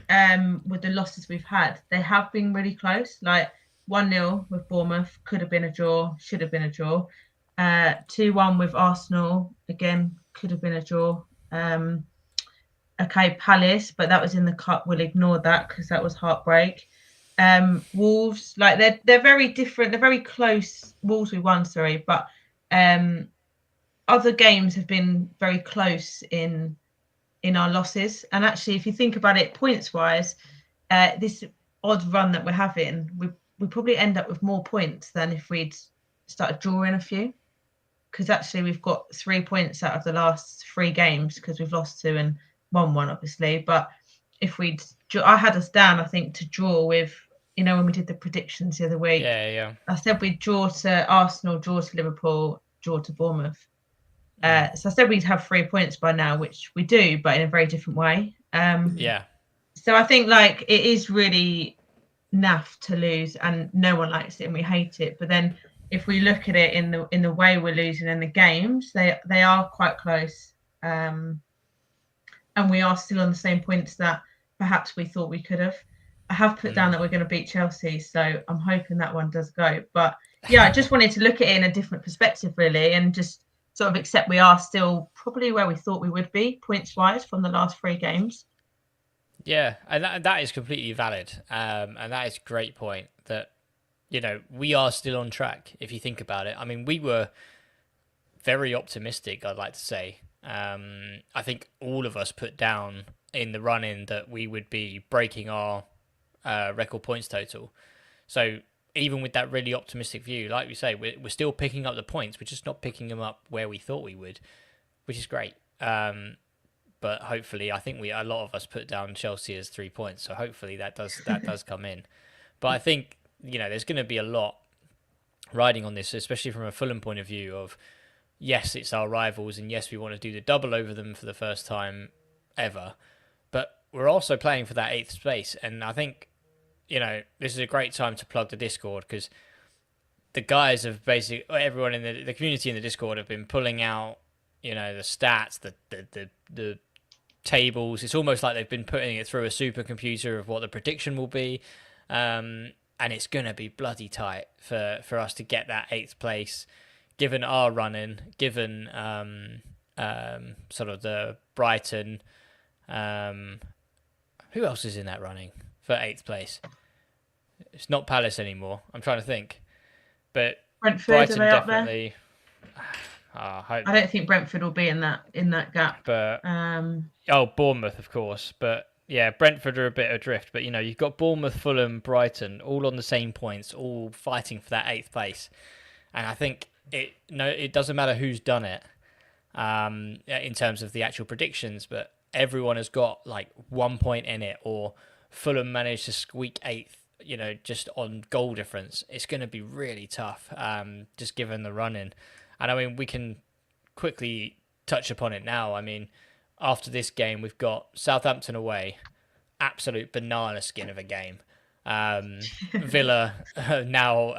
with the losses we've had, they have been really close. Like 1-0 with Bournemouth could have been a draw, should have been a draw. 2-1 with Arsenal, again, could have been a draw. Okay, Palace, but that was in the cup. We'll ignore that because that was heartbreak. Wolves, like they're very different. They're very close. Wolves we won, sorry, but other games have been very close in our losses. And actually, if you think about it points wise, this odd run that we're having, we probably end up with more points than if we'd started drawing a few. Because actually, we've got 3 points out of the last 3 games because we've lost 2 and won 1, obviously. But if I had us down, I think, to draw with, when we did the predictions the other week. Yeah. I said we'd draw to Arsenal, draw to Liverpool, draw to Bournemouth. So I said we'd have 3 points by now, which we do, but in a very different way. So I think like it is really naff to lose, and no one likes it, and we hate it. But then if we look at it in the way we're losing in the games, they are quite close, and we are still on the same points that perhaps we thought we could have. I have put down that we're going to beat Chelsea, so I'm hoping that one does go. But yeah, I just wanted to look at it in a different perspective, really, and just sort of accept we are still probably where we thought we would be points wise from the last 3 games. Yeah, and that is completely valid, and that is a great point that we are still on track if you think about it. I mean, we were very optimistic, I'd like to say. I think all of us put down in the run-in that we would be breaking our record points total. So even with that really optimistic view, like we say, we're still picking up the points. We're just not picking them up where we thought we would, which is great. But hopefully, I think a lot of us put down Chelsea as 3 points. So hopefully that does come in. But I think there's going to be a lot riding on this, especially from a Fulham point of view. Of yes, it's our rivals, and yes, we want to do the double over them for the first time ever. But we're also playing for that 8th space, and I think this is a great time to plug the Discord, because the guys have basically, everyone in the community in the Discord have been pulling out, the stats, the tables. It's almost like they've been putting it through a supercomputer of what the prediction will be, and it's gonna be bloody tight for us to get that 8th place, given our run-in, given sort of the Brighton. Who else is in that running for 8th place? It's not Palace anymore. I'm trying to think, but Brentford, Brighton are they up definitely. I don't think Brentford will be in that gap. But Bournemouth, of course. But yeah, Brentford are a bit adrift. But you've got Bournemouth, Fulham, Brighton, all on the same points, all fighting for that 8th place. And I think it doesn't matter who's done it, in terms of the actual predictions, but everyone has got like 1 point in it, or Fulham managed to squeak 8th, just on goal difference. It's going to be really tough, just given the run-in. And I mean, we can quickly touch upon it now. I mean, after this game, we've got Southampton away, absolute banana skin of a game. Villa now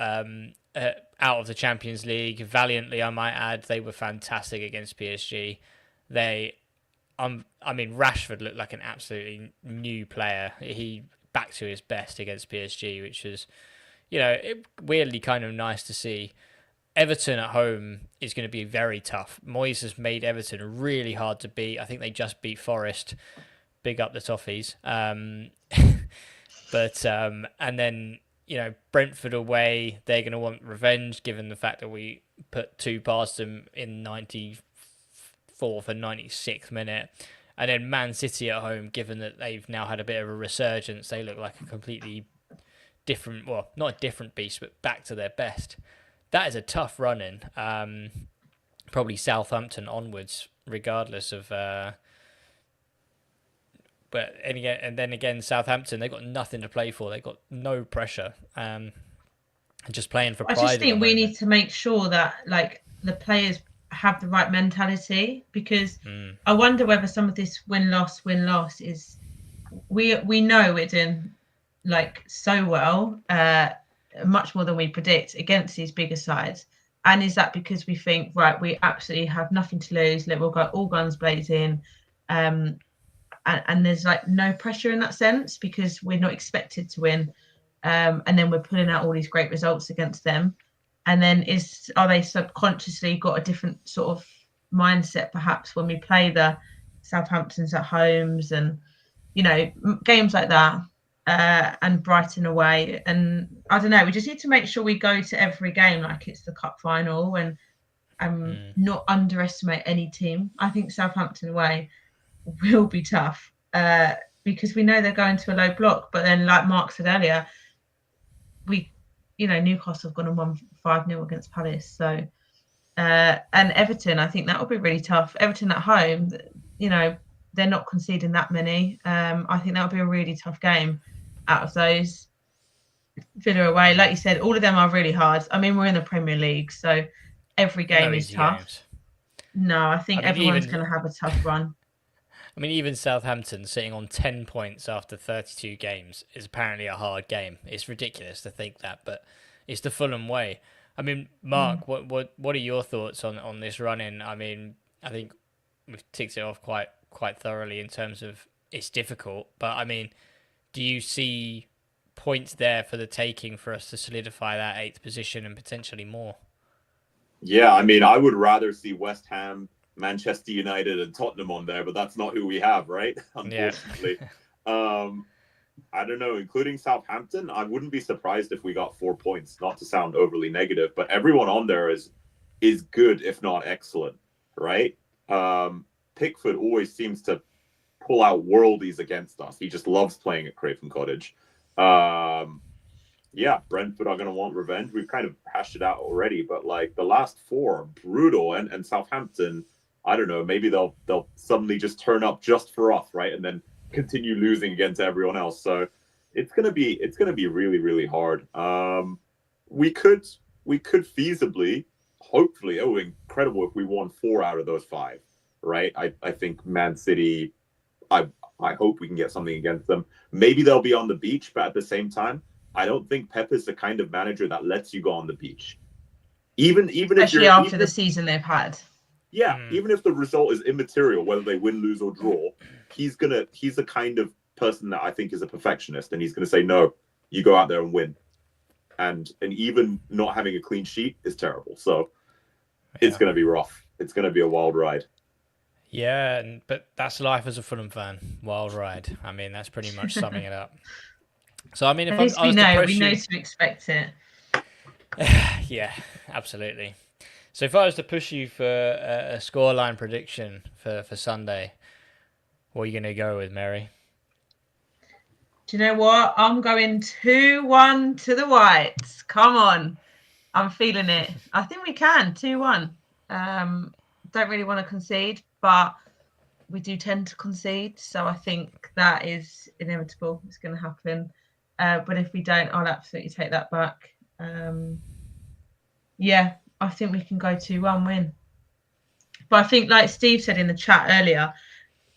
out of the Champions League, valiantly, I might add. They were fantastic against PSG. Rashford looked like an absolutely new player. He back to his best against PSG, which was, weirdly kind of nice to see. Everton at home is going to be very tough. Moyes has made Everton really hard to beat. I think they just beat Forest. Big up the Toffees. And then, Brentford away, they're going to want revenge, given the fact that we put 2 past them in 94th and 96th minute. And then Man City at home, given that they've now had a bit of a resurgence, they look like a completely different, well, not a different beast, but back to their best. That is a tough run-in. Probably Southampton onwards, regardless of... And then again, Southampton, they've got nothing to play for. They've got no pressure. Just playing for pride. I just think we need to make sure that the players have the right mentality, because I wonder whether some of this win-loss is... We know we're doing so well, much more than we predict against these bigger sides. And is that because we think, right, we absolutely have nothing to lose, we'll go all guns blazing, and there's like no pressure in that sense because we're not expected to win, and then we're pulling out all these great results against them, and then are they subconsciously got a different sort of mindset perhaps when we play the Southamptons at homes and games like that, and Brighton away, and I don't know, we just need to make sure we go to every game like it's the cup final and not underestimate any team. I think Southampton away will be tough because we know they're going to a low block, but then like Mark said earlier, Newcastle have gone and won 5-0 against Palace, so and Everton, I think that will be really tough. Everton at home, they're not conceding that many. I think that would be a really tough game out of those. Villa away, like you said, all of them are really hard. I mean, we're in the Premier League, so every game is tough. Games. No, I think everyone's going to have a tough run. I mean, even Southampton sitting on 10 points after 32 games is apparently a hard game. It's ridiculous to think that, but it's the Fulham way. I mean, Mark, what are your thoughts on this run-in? I mean, I think we've ticked it off quite thoroughly in terms of it's difficult, but I mean, do you see points there for the taking for us to solidify that 8th position and potentially more? Yeah, I mean, I would rather see West Ham, Manchester United, and Tottenham on there, but that's not who we have, right? Unfortunately. Yeah. I don't know, including Southampton, I wouldn't be surprised if we got 4 points, not to sound overly negative, but everyone on there is good, if not excellent, right? Pickford always seems to pull out worldies against us. He just loves playing at Craven Cottage. Yeah, Brentford are going to want revenge. We've kind of hashed it out already, but like the last 4 are brutal, and Southampton, I don't know, maybe they'll suddenly just turn up just for us, right? And then continue losing against everyone else. So it's gonna be really, really hard. We could feasibly, hopefully, incredible if we won 4 out of those 5, right? I think Man City, I hope we can get something against them. Maybe they'll be on the beach, but at the same time, I don't think Pep is the kind of manager that lets you go on the beach. Even especially after the season they've had. Yeah, even if the result is immaterial, whether they win, lose, or draw, he's the kind of person that I think is a perfectionist, and he's gonna say, no, you go out there and win. And even not having a clean sheet is terrible. So it's gonna be rough. It's gonna be a wild ride. Yeah, but that's life as a Fulham fan. Wild ride. I mean, that's pretty much summing it up. So I mean, if we know to expect it. Yeah, absolutely. So if I was to push you for a scoreline prediction for Sunday, what are you going to go with, Mary? Do you know what? I'm going 2-1 to the Whites. Come on. I'm feeling it. I think we can, 2-1. Don't really want to concede, but we do tend to concede. So I think that is inevitable. It's going to happen. But if we don't, I'll absolutely take that back. Yeah, I think we can go 2-1 win. But I think, like Steve said in the chat earlier,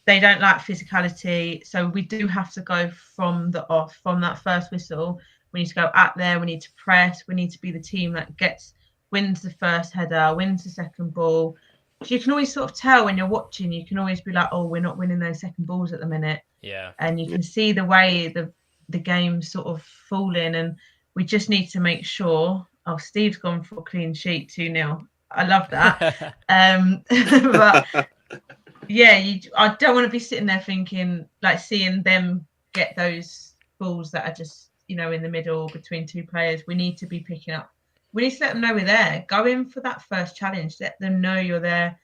they don't like physicality. So we do have to go from that first whistle. We need to go at there. We need to press. We need to be the team that wins the first header, wins the second ball. So you can always sort of tell when you're watching, you can always be like, oh, we're not winning those second balls at the minute. Yeah. And you can see the way the game's sort of falling, and we just need to make sure. Oh, Steve's gone for a clean sheet, 2-0. I love that. But yeah, I don't want to be sitting there thinking, like, seeing them get those balls that are just, in the middle between 2 players. We need to be picking up. We need to let them know we're there. Go in for that first challenge. Let them know you're there.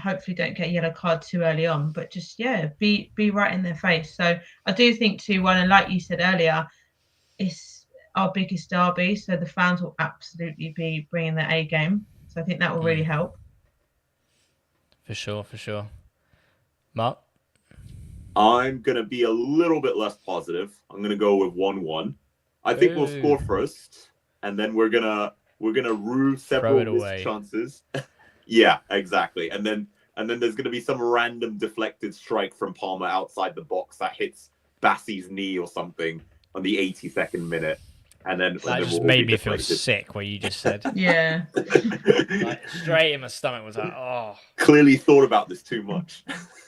Hopefully don't get a yellow card too early on, but just, be right in their face. So I do think 2-1, and like you said earlier, it's our biggest derby, so the fans will absolutely be bringing their A game. So I think that will really help. For sure. Mark? I'm going to be a little bit less positive. I'm going to go with 1-1. I think we'll score first, and then we're gonna rue several missed chances. Yeah, exactly. And then there's going to be some random deflected strike from Palmer outside the box that hits Bassey's knee or something on the 82nd minute. And then That just we'll made be me feel deflated. sick. What you just said, Yeah. like straight in my stomach was like, oh, Clearly thought about this too much.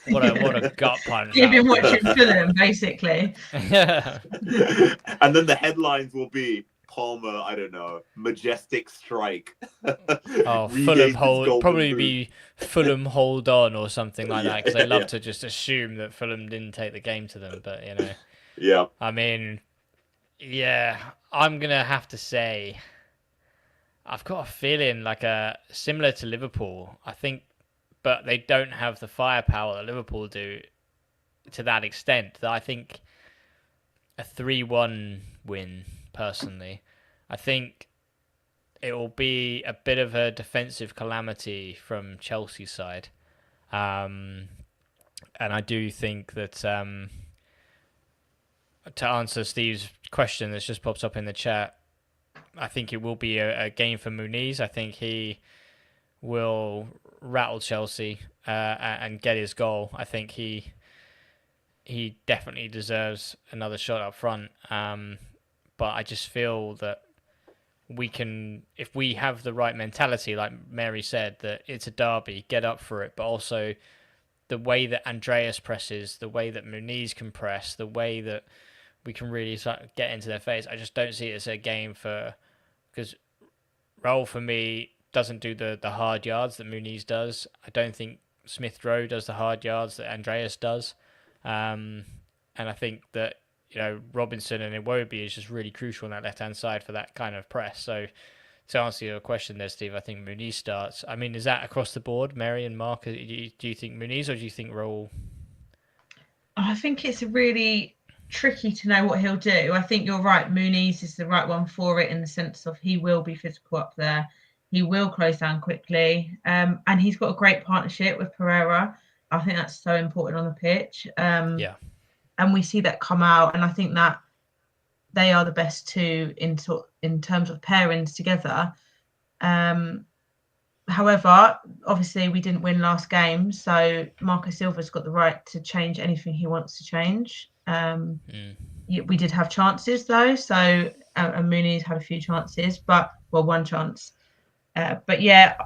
what a gut punch. You've been that would watching Fulham, basically. be. And then the headlines will be Palmer, I don't know, majestic strike. Oh, Regains Fulham its hold, golden probably boot. be Fulham hold on or something like that, because they love Yeah. to just assume that Fulham didn't take the game to them. But you know, Yeah. I mean, yeah, I'm gonna have to say, I've got a feeling like similar to Liverpool. I think, but they don't have the firepower that Liverpool do to that extent. That I think a 3-1 win, personally. I think it will be a bit of a defensive calamity from Chelsea's side. And I do think that, to answer Steve's question that's just popped up in the chat, I think it will be a game for Muniz. I think he will rattle Chelsea and get his goal. I think he definitely deserves another shot up front. But I just feel that we can, if we have the right mentality, like Mary said, that it's a derby, get up for it, but also the way that Andreas presses, the way that Muniz can press, the way that we can really get into their face. I just don't see it as a game because Raul, for me, doesn't do the hard yards that Muniz does. I don't think Smith Rowe does the hard yards that Andreas does. And I think that, Robinson and Iwobi is just really crucial on that left-hand side for that kind of press. So to answer your question there, Steve, I think Muniz starts. I mean, is that across the board, Mary and Mark? Do you think Muniz or do you think Raul? I think it's really tricky to know what he'll do. I think you're right. Muniz is the right one for it in the sense of he will be physical up there. He will close down quickly. And he's got a great partnership with Pereira. I think that's so important on the pitch. Yeah. And we see that come out. And I think that they are the best two in terms of pairings together. However, obviously we didn't win last game, so Marco Silva's got the right to change anything he wants to change. We did have chances though, so and Muniz had a few chances, one chance. But yeah,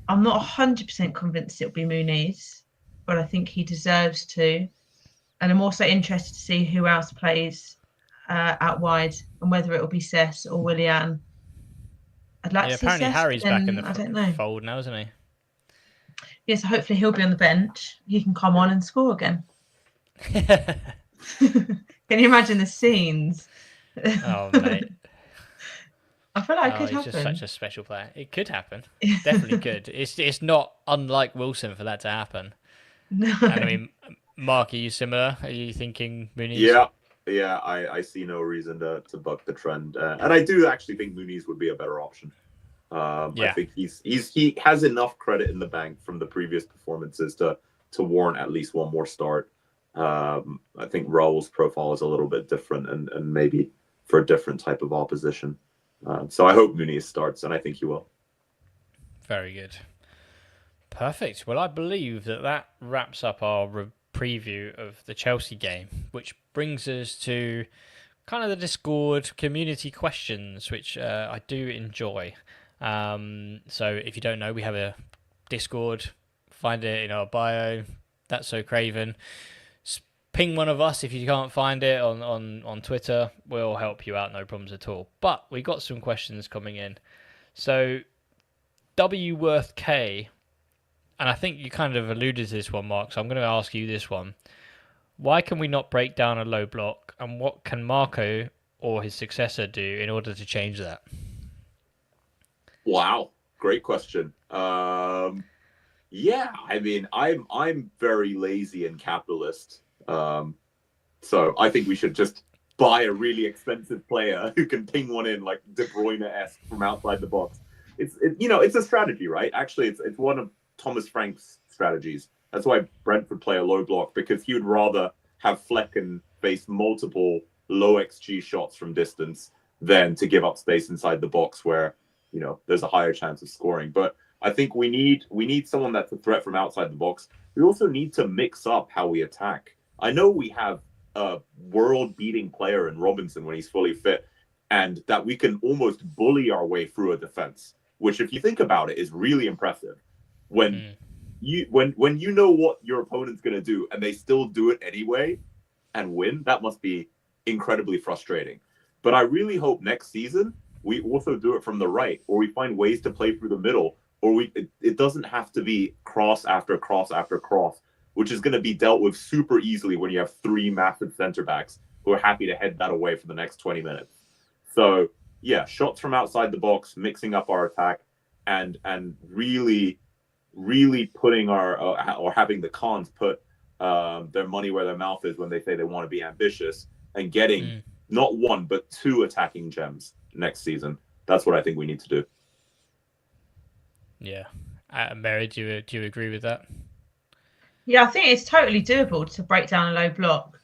I'm not 100% convinced it'll be Muniz, but I think he deserves to. And I'm also interested to see who else plays out wide and whether it'll be Cess or Willian. I'd like to see apparently Cess, Harry's back in I don't know. fold now, isn't he? Yeah, so hopefully he'll be on the bench. He can come on and score again. Can you imagine the scenes? Oh, mate. I feel like it could he's happen. just such a special player. It could happen. Definitely could. It's not unlike Wilson for that to happen. No. And I mean, Mark, are you similar? Are you thinking Muniz? Yeah. I see no reason to buck the trend, and I do actually think Muniz would be a better option. I think he has enough credit in the bank from the previous performances to warrant at least one more start. I think Raul's profile is a little bit different and maybe for a different type of opposition. So I hope Muniz starts, and I think he will. Very good. Perfect. Well, I believe that wraps up our preview of the Chelsea game, which brings us to kind of the Discord community questions, which I do enjoy. So if you don't know, we have a Discord. Find it in our bio. That's So Craven. Ping one of us if you can't find it on Twitter. We'll help you out, no problems at all. But we got some questions coming in. So W Worth K, and I think you kind of alluded to this one, Mark, so I'm going to ask you this one. Why can we not break down a low block, and what can Marco or his successor do in order to change that? Wow, great question. Yeah, I mean, I'm very lazy and capitalist. So I think we should just buy a really expensive player who can ping one in like De Bruyne-esque from outside the box. It's a strategy, right? Actually, it's one of Thomas Frank's strategies. That's why Brentford play a low block, because he would rather have Flecken face multiple low XG shots from distance than to give up space inside the box where, there's a higher chance of scoring. But I think we need someone that's a threat from outside the box. We also need to mix up how we attack. I know we have a world-beating player in Robinson when he's fully fit, and that we can almost bully our way through a defense, which, if you think about it, is really impressive. When you know what your opponent's going to do and they still do it anyway and win, that must be incredibly frustrating. But I really hope next season we also do it from the right, or we find ways to play through the middle, or it doesn't have to be cross after cross after cross, which is going to be dealt with super easily when you have 3 massive center backs who are happy to head that away for the next 20 minutes. So yeah, shots from outside the box, mixing up our attack, and really putting or having the cons put their money where their mouth is when they say they want to be ambitious, and getting not 1 but 2 attacking gems next season. That's what I think we need to do. Yeah. Mary, do you agree with that? Yeah, I think it's totally doable to break down a low block.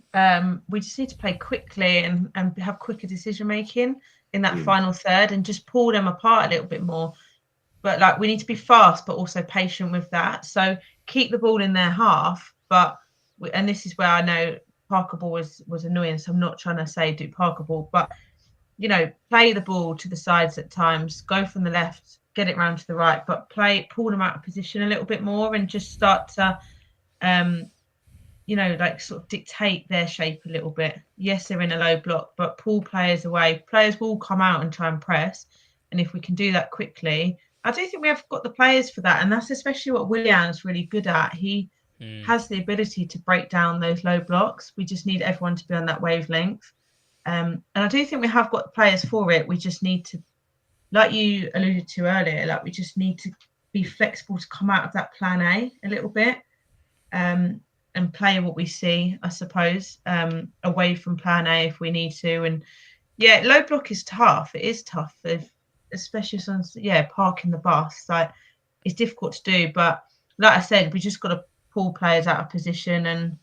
We just need to play quickly and have quicker decision making in that final third, and just pull them apart a little bit more. But like, we need to be fast, but also patient with that. So keep the ball in their half. And this is where I know Parker ball was annoying. So I'm not trying to say do Parker ball, but play the ball to the sides at times, go from the left, get it round to the right, but pull them out of position a little bit more, and just start to, like sort of dictate their shape a little bit. Yes, they're in a low block, but pull players away. Players will come out and try and press. And if we can do that quickly, I do think we have got the players for that. And that's especially what Willian's really good at. He has the ability to break down those low blocks. We just need everyone to be on that wavelength. And I do think we have got the players for it. We just need to, like you alluded to earlier, like we just need to be flexible to come out of that plan A a little bit, and play what we see, I suppose, away from plan A if we need to. And yeah, low block is tough. It is tough, especially parking the bus. Like, it's difficult to do, but like I said, we just got to pull players out of position. And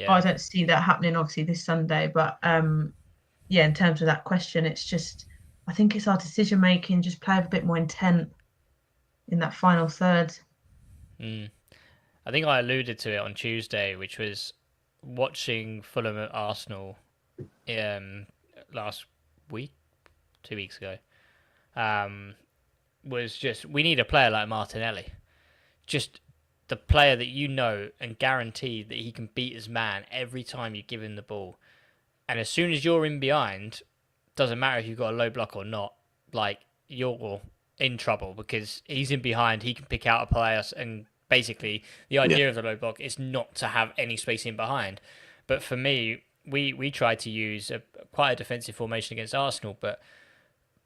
I don't see that happening obviously this Sunday, but in terms of that question, it's just, I think it's our decision making, just play with a bit more intent in that final third. I think I alluded to it on Tuesday, which was watching Fulham at Arsenal last week, 2 weeks ago. Was just, we need a player like Martinelli. Just the player that and guarantee that he can beat his man every time you give him the ball. And as soon as you're in behind, doesn't matter if you've got a low block or not, like, you're in trouble because he's in behind, he can pick out a player, and basically the idea of the low block is not to have any space in behind. But for me, we tried to use quite a defensive formation against Arsenal, but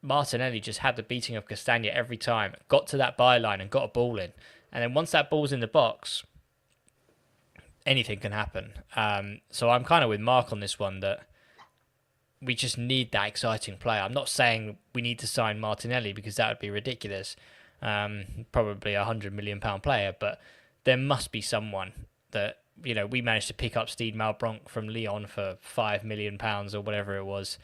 Martinelli just had the beating of Castagna every time, got to that byline and got a ball in. And then once that ball's in the box, anything can happen. So I'm kind of with Mark on this one, that we just need that exciting player. I'm not saying we need to sign Martinelli because that would be ridiculous. Probably £100 million player, but there must be someone that, we managed to pick up Steed Malbronk from Lyon for £5 million or whatever it was.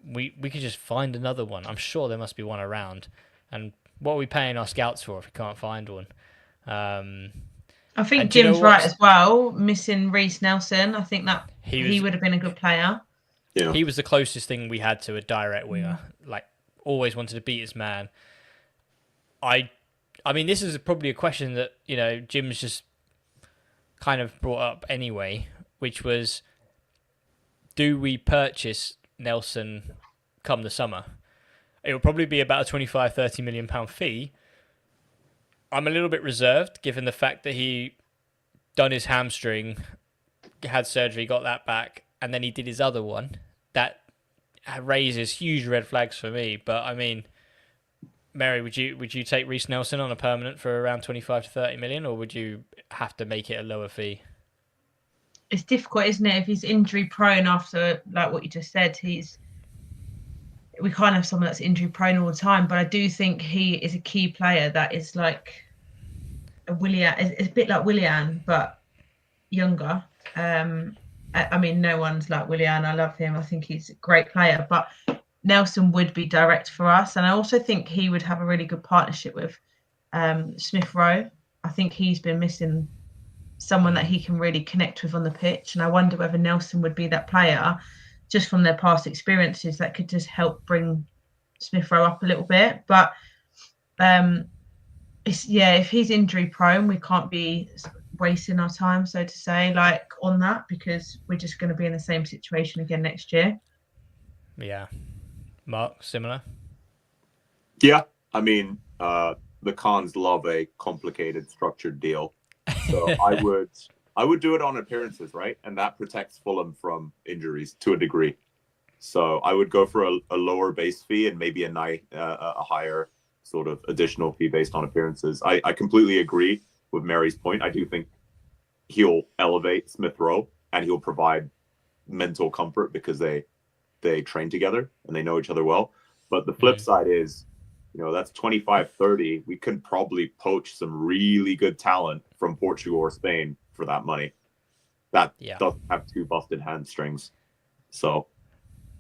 We could just find another one. I'm sure there must be one around. And what are we paying our scouts for if we can't find one? I think Jim's right as well. Missing Reece Nelson, I think that he would have been a good player. Yeah. He was the closest thing we had to a direct winger. Like, always wanted to beat his man. I mean, this is probably a question that, Jim's just kind of brought up anyway, which was, do we purchase Nelson come the summer? It will probably be about a £25-30 million fee. I'm a little bit reserved, given the fact that he done his hamstring, had surgery, got that back, and then he did his other one. That raises huge red flags for me. But I mean, Mary, would you take Reece Nelson on a permanent for around 25 to 30 million, or would you have to make it a lower fee? It's difficult, isn't it? If he's injury prone after, like what you just said, we can't have someone that's injury prone all the time. But I do think he is a key player that is like a Willian. It's a bit like Willian, but younger. I mean, no one's like Willian. I love him. I think he's a great player. But Nelson would be direct for us. And I also think he would have a really good partnership with Smith Rowe. I think he's been missing someone that he can really connect with on the pitch. And I wonder whether Nelson would be that player just from their past experiences that could just help bring Smith Rowe up a little bit. But if he's injury prone, we can't be wasting our time, so to say, like on that, because we're just going to be in the same situation again next year. Yeah. Mark, similar? Yeah, I mean, the Khans love a complicated, structured deal. So I would do it on appearances, right? And that protects Fulham from injuries to a degree. So I would go for a lower base fee and maybe a higher sort of additional fee based on appearances. I completely agree with Mary's point. I do think he'll elevate Smith Rowe and he'll provide mental comfort because they train together and they know each other well. But the flip side is, that's 25-30. We could probably poach some really good talent from Portugal or Spain for that money. That doesn't have 2 busted hamstrings. So,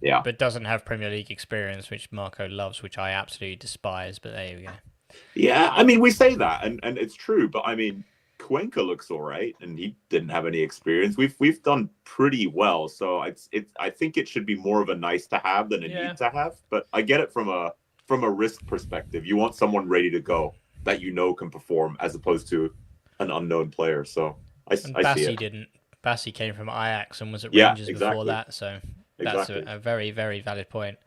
yeah. But doesn't have Premier League experience, which Marco loves, which I absolutely despise. But there you go. Yeah, I mean, we say that, and it's true. But I mean, Cuenca looks all right, and he didn't have any experience. We've done pretty well, so I think it should be more of a nice to have than a need to have. But I get it from a risk perspective. You want someone ready to go that can perform, as opposed to an unknown player. So I see it. Didn't. Bassi came from Ajax and was at Rangers before that, so that's a very, very valid point.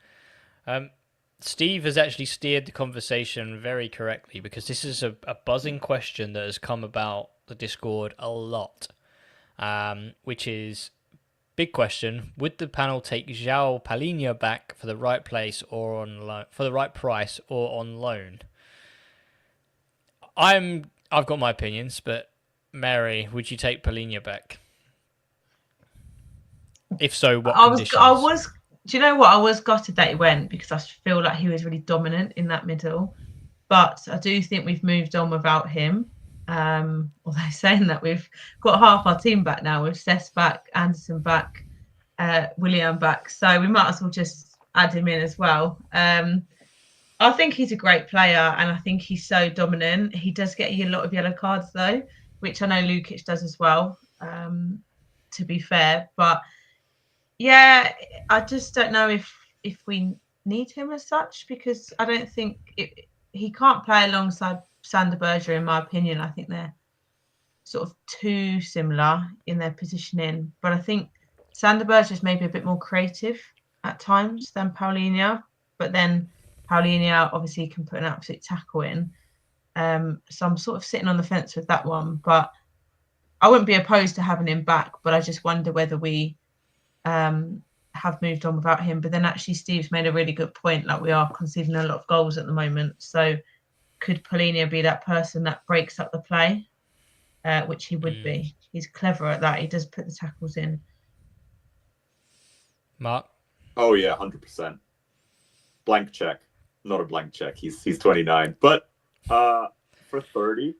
Steve has actually steered the conversation very correctly, because this is a buzzing question that has come about the Discord a lot, which is, big question: would the panel take João Palhinha back for the right place or on for the right price or on loan? I've got my opinions, but Mary, would you take Palhinha back? If so, what conditions? Do you know what? I was gutted that he went, because I feel like he was really dominant in that middle. But I do think we've moved on without him. Although saying that, we've got half our team back now, with Cess back, Anderson back, Willian back. So we might as well just add him in as well. I think he's a great player, and I think he's so dominant. He does get a lot of yellow cards, though, which I know Lukic does as well, to be fair. But yeah, I just don't know if we need him as such, because I don't think he can't play alongside Sander Berge, in my opinion. I think they're sort of too similar in their positioning. But I think Sander Berge is maybe a bit more creative at times than Palhinha. But then Palhinha obviously can put an absolute tackle in. So I'm sort of sitting on the fence with that one. But I wouldn't be opposed to having him back. But I just wonder whether we have moved on without him. But then actually Steve's made a really good point, like we are conceding a lot of goals at the moment. So could Palhinha be that person that breaks up the play, which he would be? He's clever at that. He does put the tackles in. Mark? Oh yeah, 100%. Blank check. Not a blank check. He's 29. But for 30,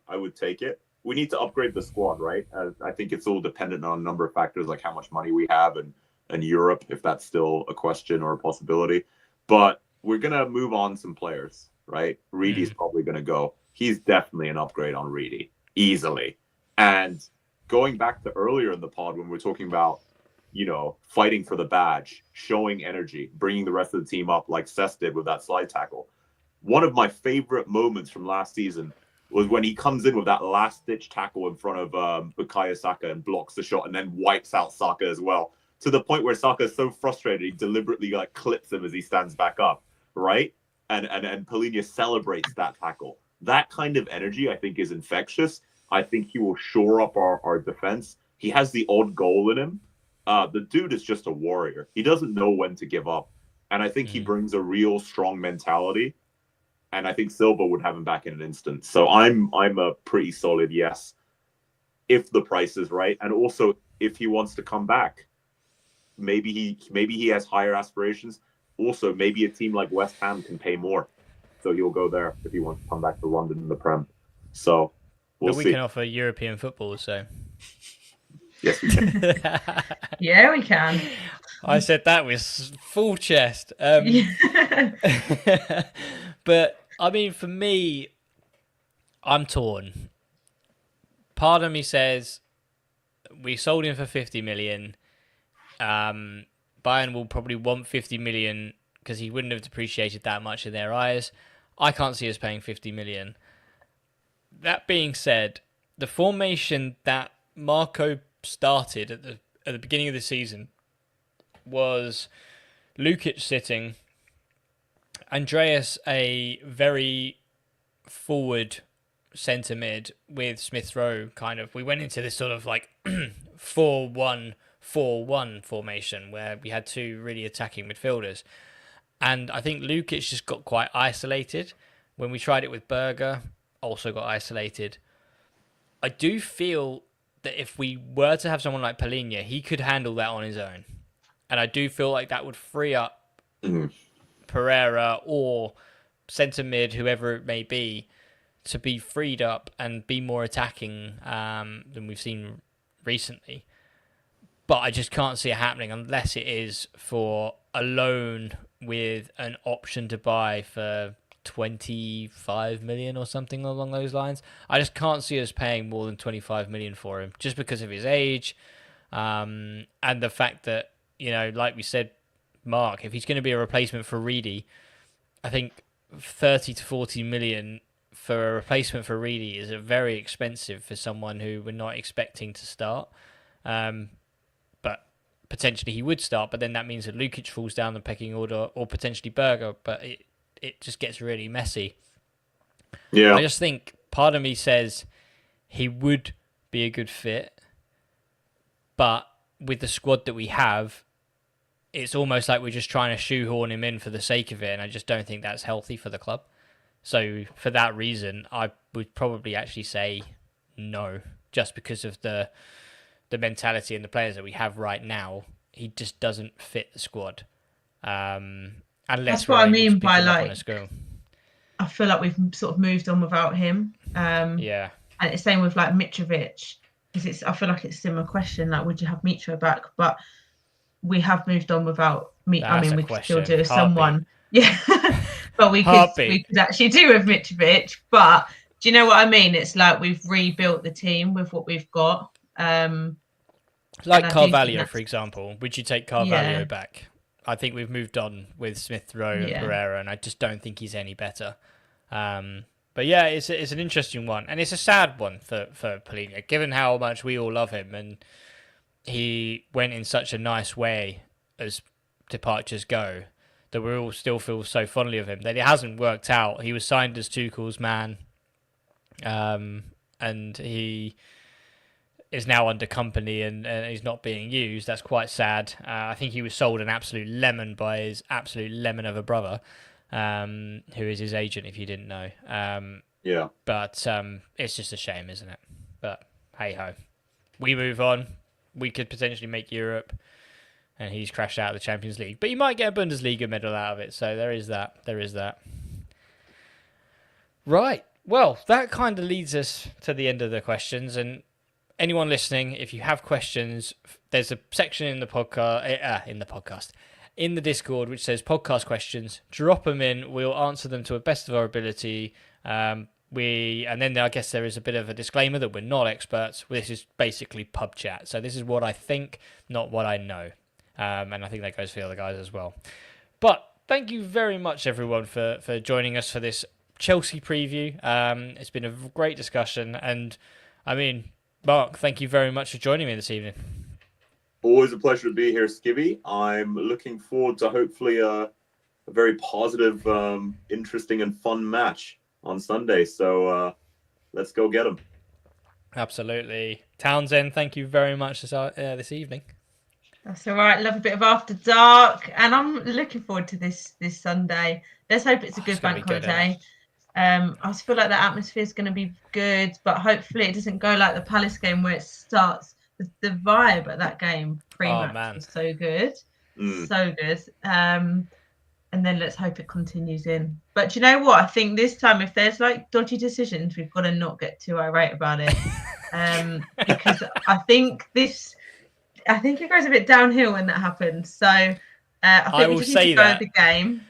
I would take it. We need to upgrade the squad, right? I think it's all dependent on a number of factors, like how much money we have and Europe, if that's still a question or a possibility. But we're going to move on some players, right? Reedy's probably going to go. He's definitely an upgrade on Reedy, easily. And going back to earlier in the pod when we were talking about, fighting for the badge, showing energy, bringing the rest of the team up like Cess did with that slide tackle. One of my favorite moments from last season was when he comes in with that last-ditch tackle in front of Bukayo Saka and blocks the shot and then wipes out Saka as well, to the point where Saka is so frustrated he deliberately clips him as he stands back up, right? And Palhinha celebrates that tackle. That kind of energy, I think, is infectious. I think he will shore up our defense. He has the odd goal in him. The dude is just a warrior. He doesn't know when to give up. And I think he brings a real strong mentality. And I think Silva would have him back in an instant. So I'm a pretty solid yes, if the price is right, and also if he wants to come back. Maybe he has higher aspirations. Also, maybe a team like West Ham can pay more, so he'll go there if he wants to come back to London in the Prem. So we'll see. But we can offer European football, so yes, we can. Yeah, we can. I said that with full chest. But I mean, for me, I'm torn. Part of me says we sold him for 50 million. Bayern will probably want 50 million because he wouldn't have depreciated that much in their eyes. I can't see us paying 50 million. That being said, the formation that Marco started at the beginning of the season was Lukic sitting, Andreas a very forward centre mid with Smith Rowe kind of. We went into this sort of like 4-1-4-1 formation where we had two really attacking midfielders. And I think Lukic just got quite isolated. When we tried it with Berger, also got isolated. I do feel that if we were to have someone like Palhinha, he could handle that on his own. And I do feel like that would free up Pereira or centre mid, whoever it may be, to be freed up and be more attacking than we've seen recently. But I just can't see it happening unless it is for a loan with an option to buy for 25 million or something along those lines. I just can't see us paying more than 25 million for him just because of his age and the fact that, you know, like we said, Mark, if he's going to be a replacement for Reedy, I think 30 to 40 million for a replacement for Reedy is very expensive for someone who we're not expecting to start. But potentially he would start, but then that means that Lukic falls down the pecking order or potentially Berger, but it just gets really messy. Yeah. I just think part of me says he would be a good fit, but with the squad that we have, it's almost like we're just trying to shoehorn him in for the sake of it, and I just don't think that's healthy for the club. So for that reason, I would probably actually say no, just because of the mentality and the players that we have right now. He just doesn't fit the squad. Unless that's what I mean by like, I feel like we've sort of moved on without him. Yeah. And it's same with like Mitrovic, because I feel like it's a similar question. Like, would you have Mitro back? But we have moved on without me. I mean, we could still do someone. Yeah. But we could actually do with Mitrovic. But do you know what I mean? It's like we've rebuilt the team with what we've got. Like Carvalho, for example. Would you take Carvalho back? I think we've moved on with Smith Rowe and Pereira, and I just don't think he's any better. But yeah, it's an interesting one, and it's a sad one for Palhinha, given how much we all love him, and he went in such a nice way as departures go, that we all still feel so fondly of him, that it hasn't worked out. He was signed as Tuchel's man, and he is now under company and he's not being used. That's quite sad. I think he was sold an absolute lemon by his absolute lemon of a brother, who is his agent, if you didn't know. Yeah. But it's just a shame, isn't it? But hey-ho. We move on. We could potentially make Europe, and he's crashed out of the Champions League. But you might get a Bundesliga medal out of it, so there is that. Right. Well, that kind of leads us to the end of the questions, and anyone listening, if you have questions, there's a section in the podcast, in the Discord, which says podcast questions. Drop them in. We'll answer them to the best of our ability. And then I guess there is a bit of a disclaimer that we're not experts. This is basically pub chat. So this is what I think, not what I know. And I think that goes for the other guys as well. But thank you very much, everyone, for joining us for this Chelsea preview. It's been a great discussion. And, I mean, Mark, thank you very much for joining me this evening. Always a pleasure to be here, Skibby. I'm looking forward to hopefully a very positive, interesting and fun match on Sunday. So let's go get them. Absolutely. Townsend, thank you very much this evening. That's all right. Love a bit of After Dark. And I'm looking forward to this Sunday. Let's hope it's a good bank holiday. I just feel like the atmosphere is going to be good, but hopefully it doesn't go like the Palace game where it starts. The vibe at that game pre-match was so good. So good. And then let's hope it continues in. But do you know what? I think this time, if there's like dodgy decisions, we've got to not get too irate about it. Because I think it goes a bit downhill when that happens. So I think we just need to go the game.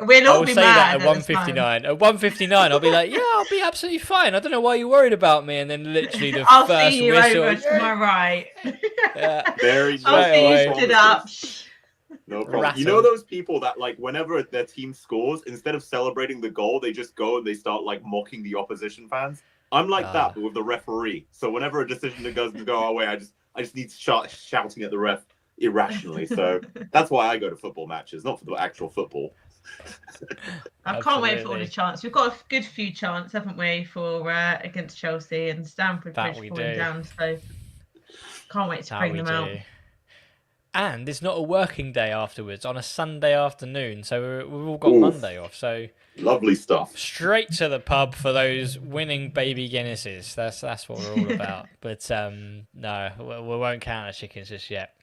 We'll all be mad at 1:59. At 1:59, I'll be like, yeah, I'll be absolutely fine. I don't know why you're worried about me. And then literally the I'll first see you whistle. over to my right. Very I'll see you stood up. No problem. You know those people that like whenever their team scores, instead of celebrating the goal, they just go and they start like mocking the opposition fans. I'm like that, but with the referee. So whenever a decision doesn't go our way, I just need shouting at the ref irrationally. So that's why I go to football matches, not for the actual football. I can't wait for all the chants. We've got a good few chants, haven't we, for against Chelsea and Stamford Bridge falling down. So can't wait to bring them out. And it's not a working day afterwards on a Sunday afternoon, so we've all got Monday off. So lovely stuff. Straight to the pub for those winning baby Guinnesses. That's what we're all about. But no, we won't count our chickens just yet.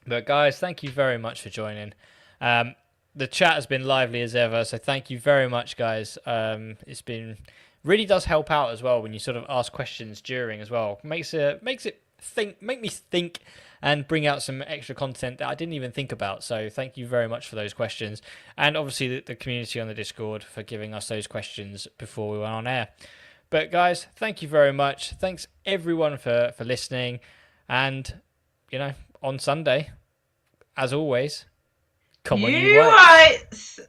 But guys, thank you very much for joining. The chat has been lively as ever, so thank you very much, guys. It's been really does help out as well when you sort of ask questions during as well. Make me think and bring out some extra content that I didn't even think about. So thank you very much for those questions. And obviously the community on the Discord for giving us those questions before we went on air. But guys, thank you very much. Thanks everyone for listening. And, on Sunday, as always, come on you whites.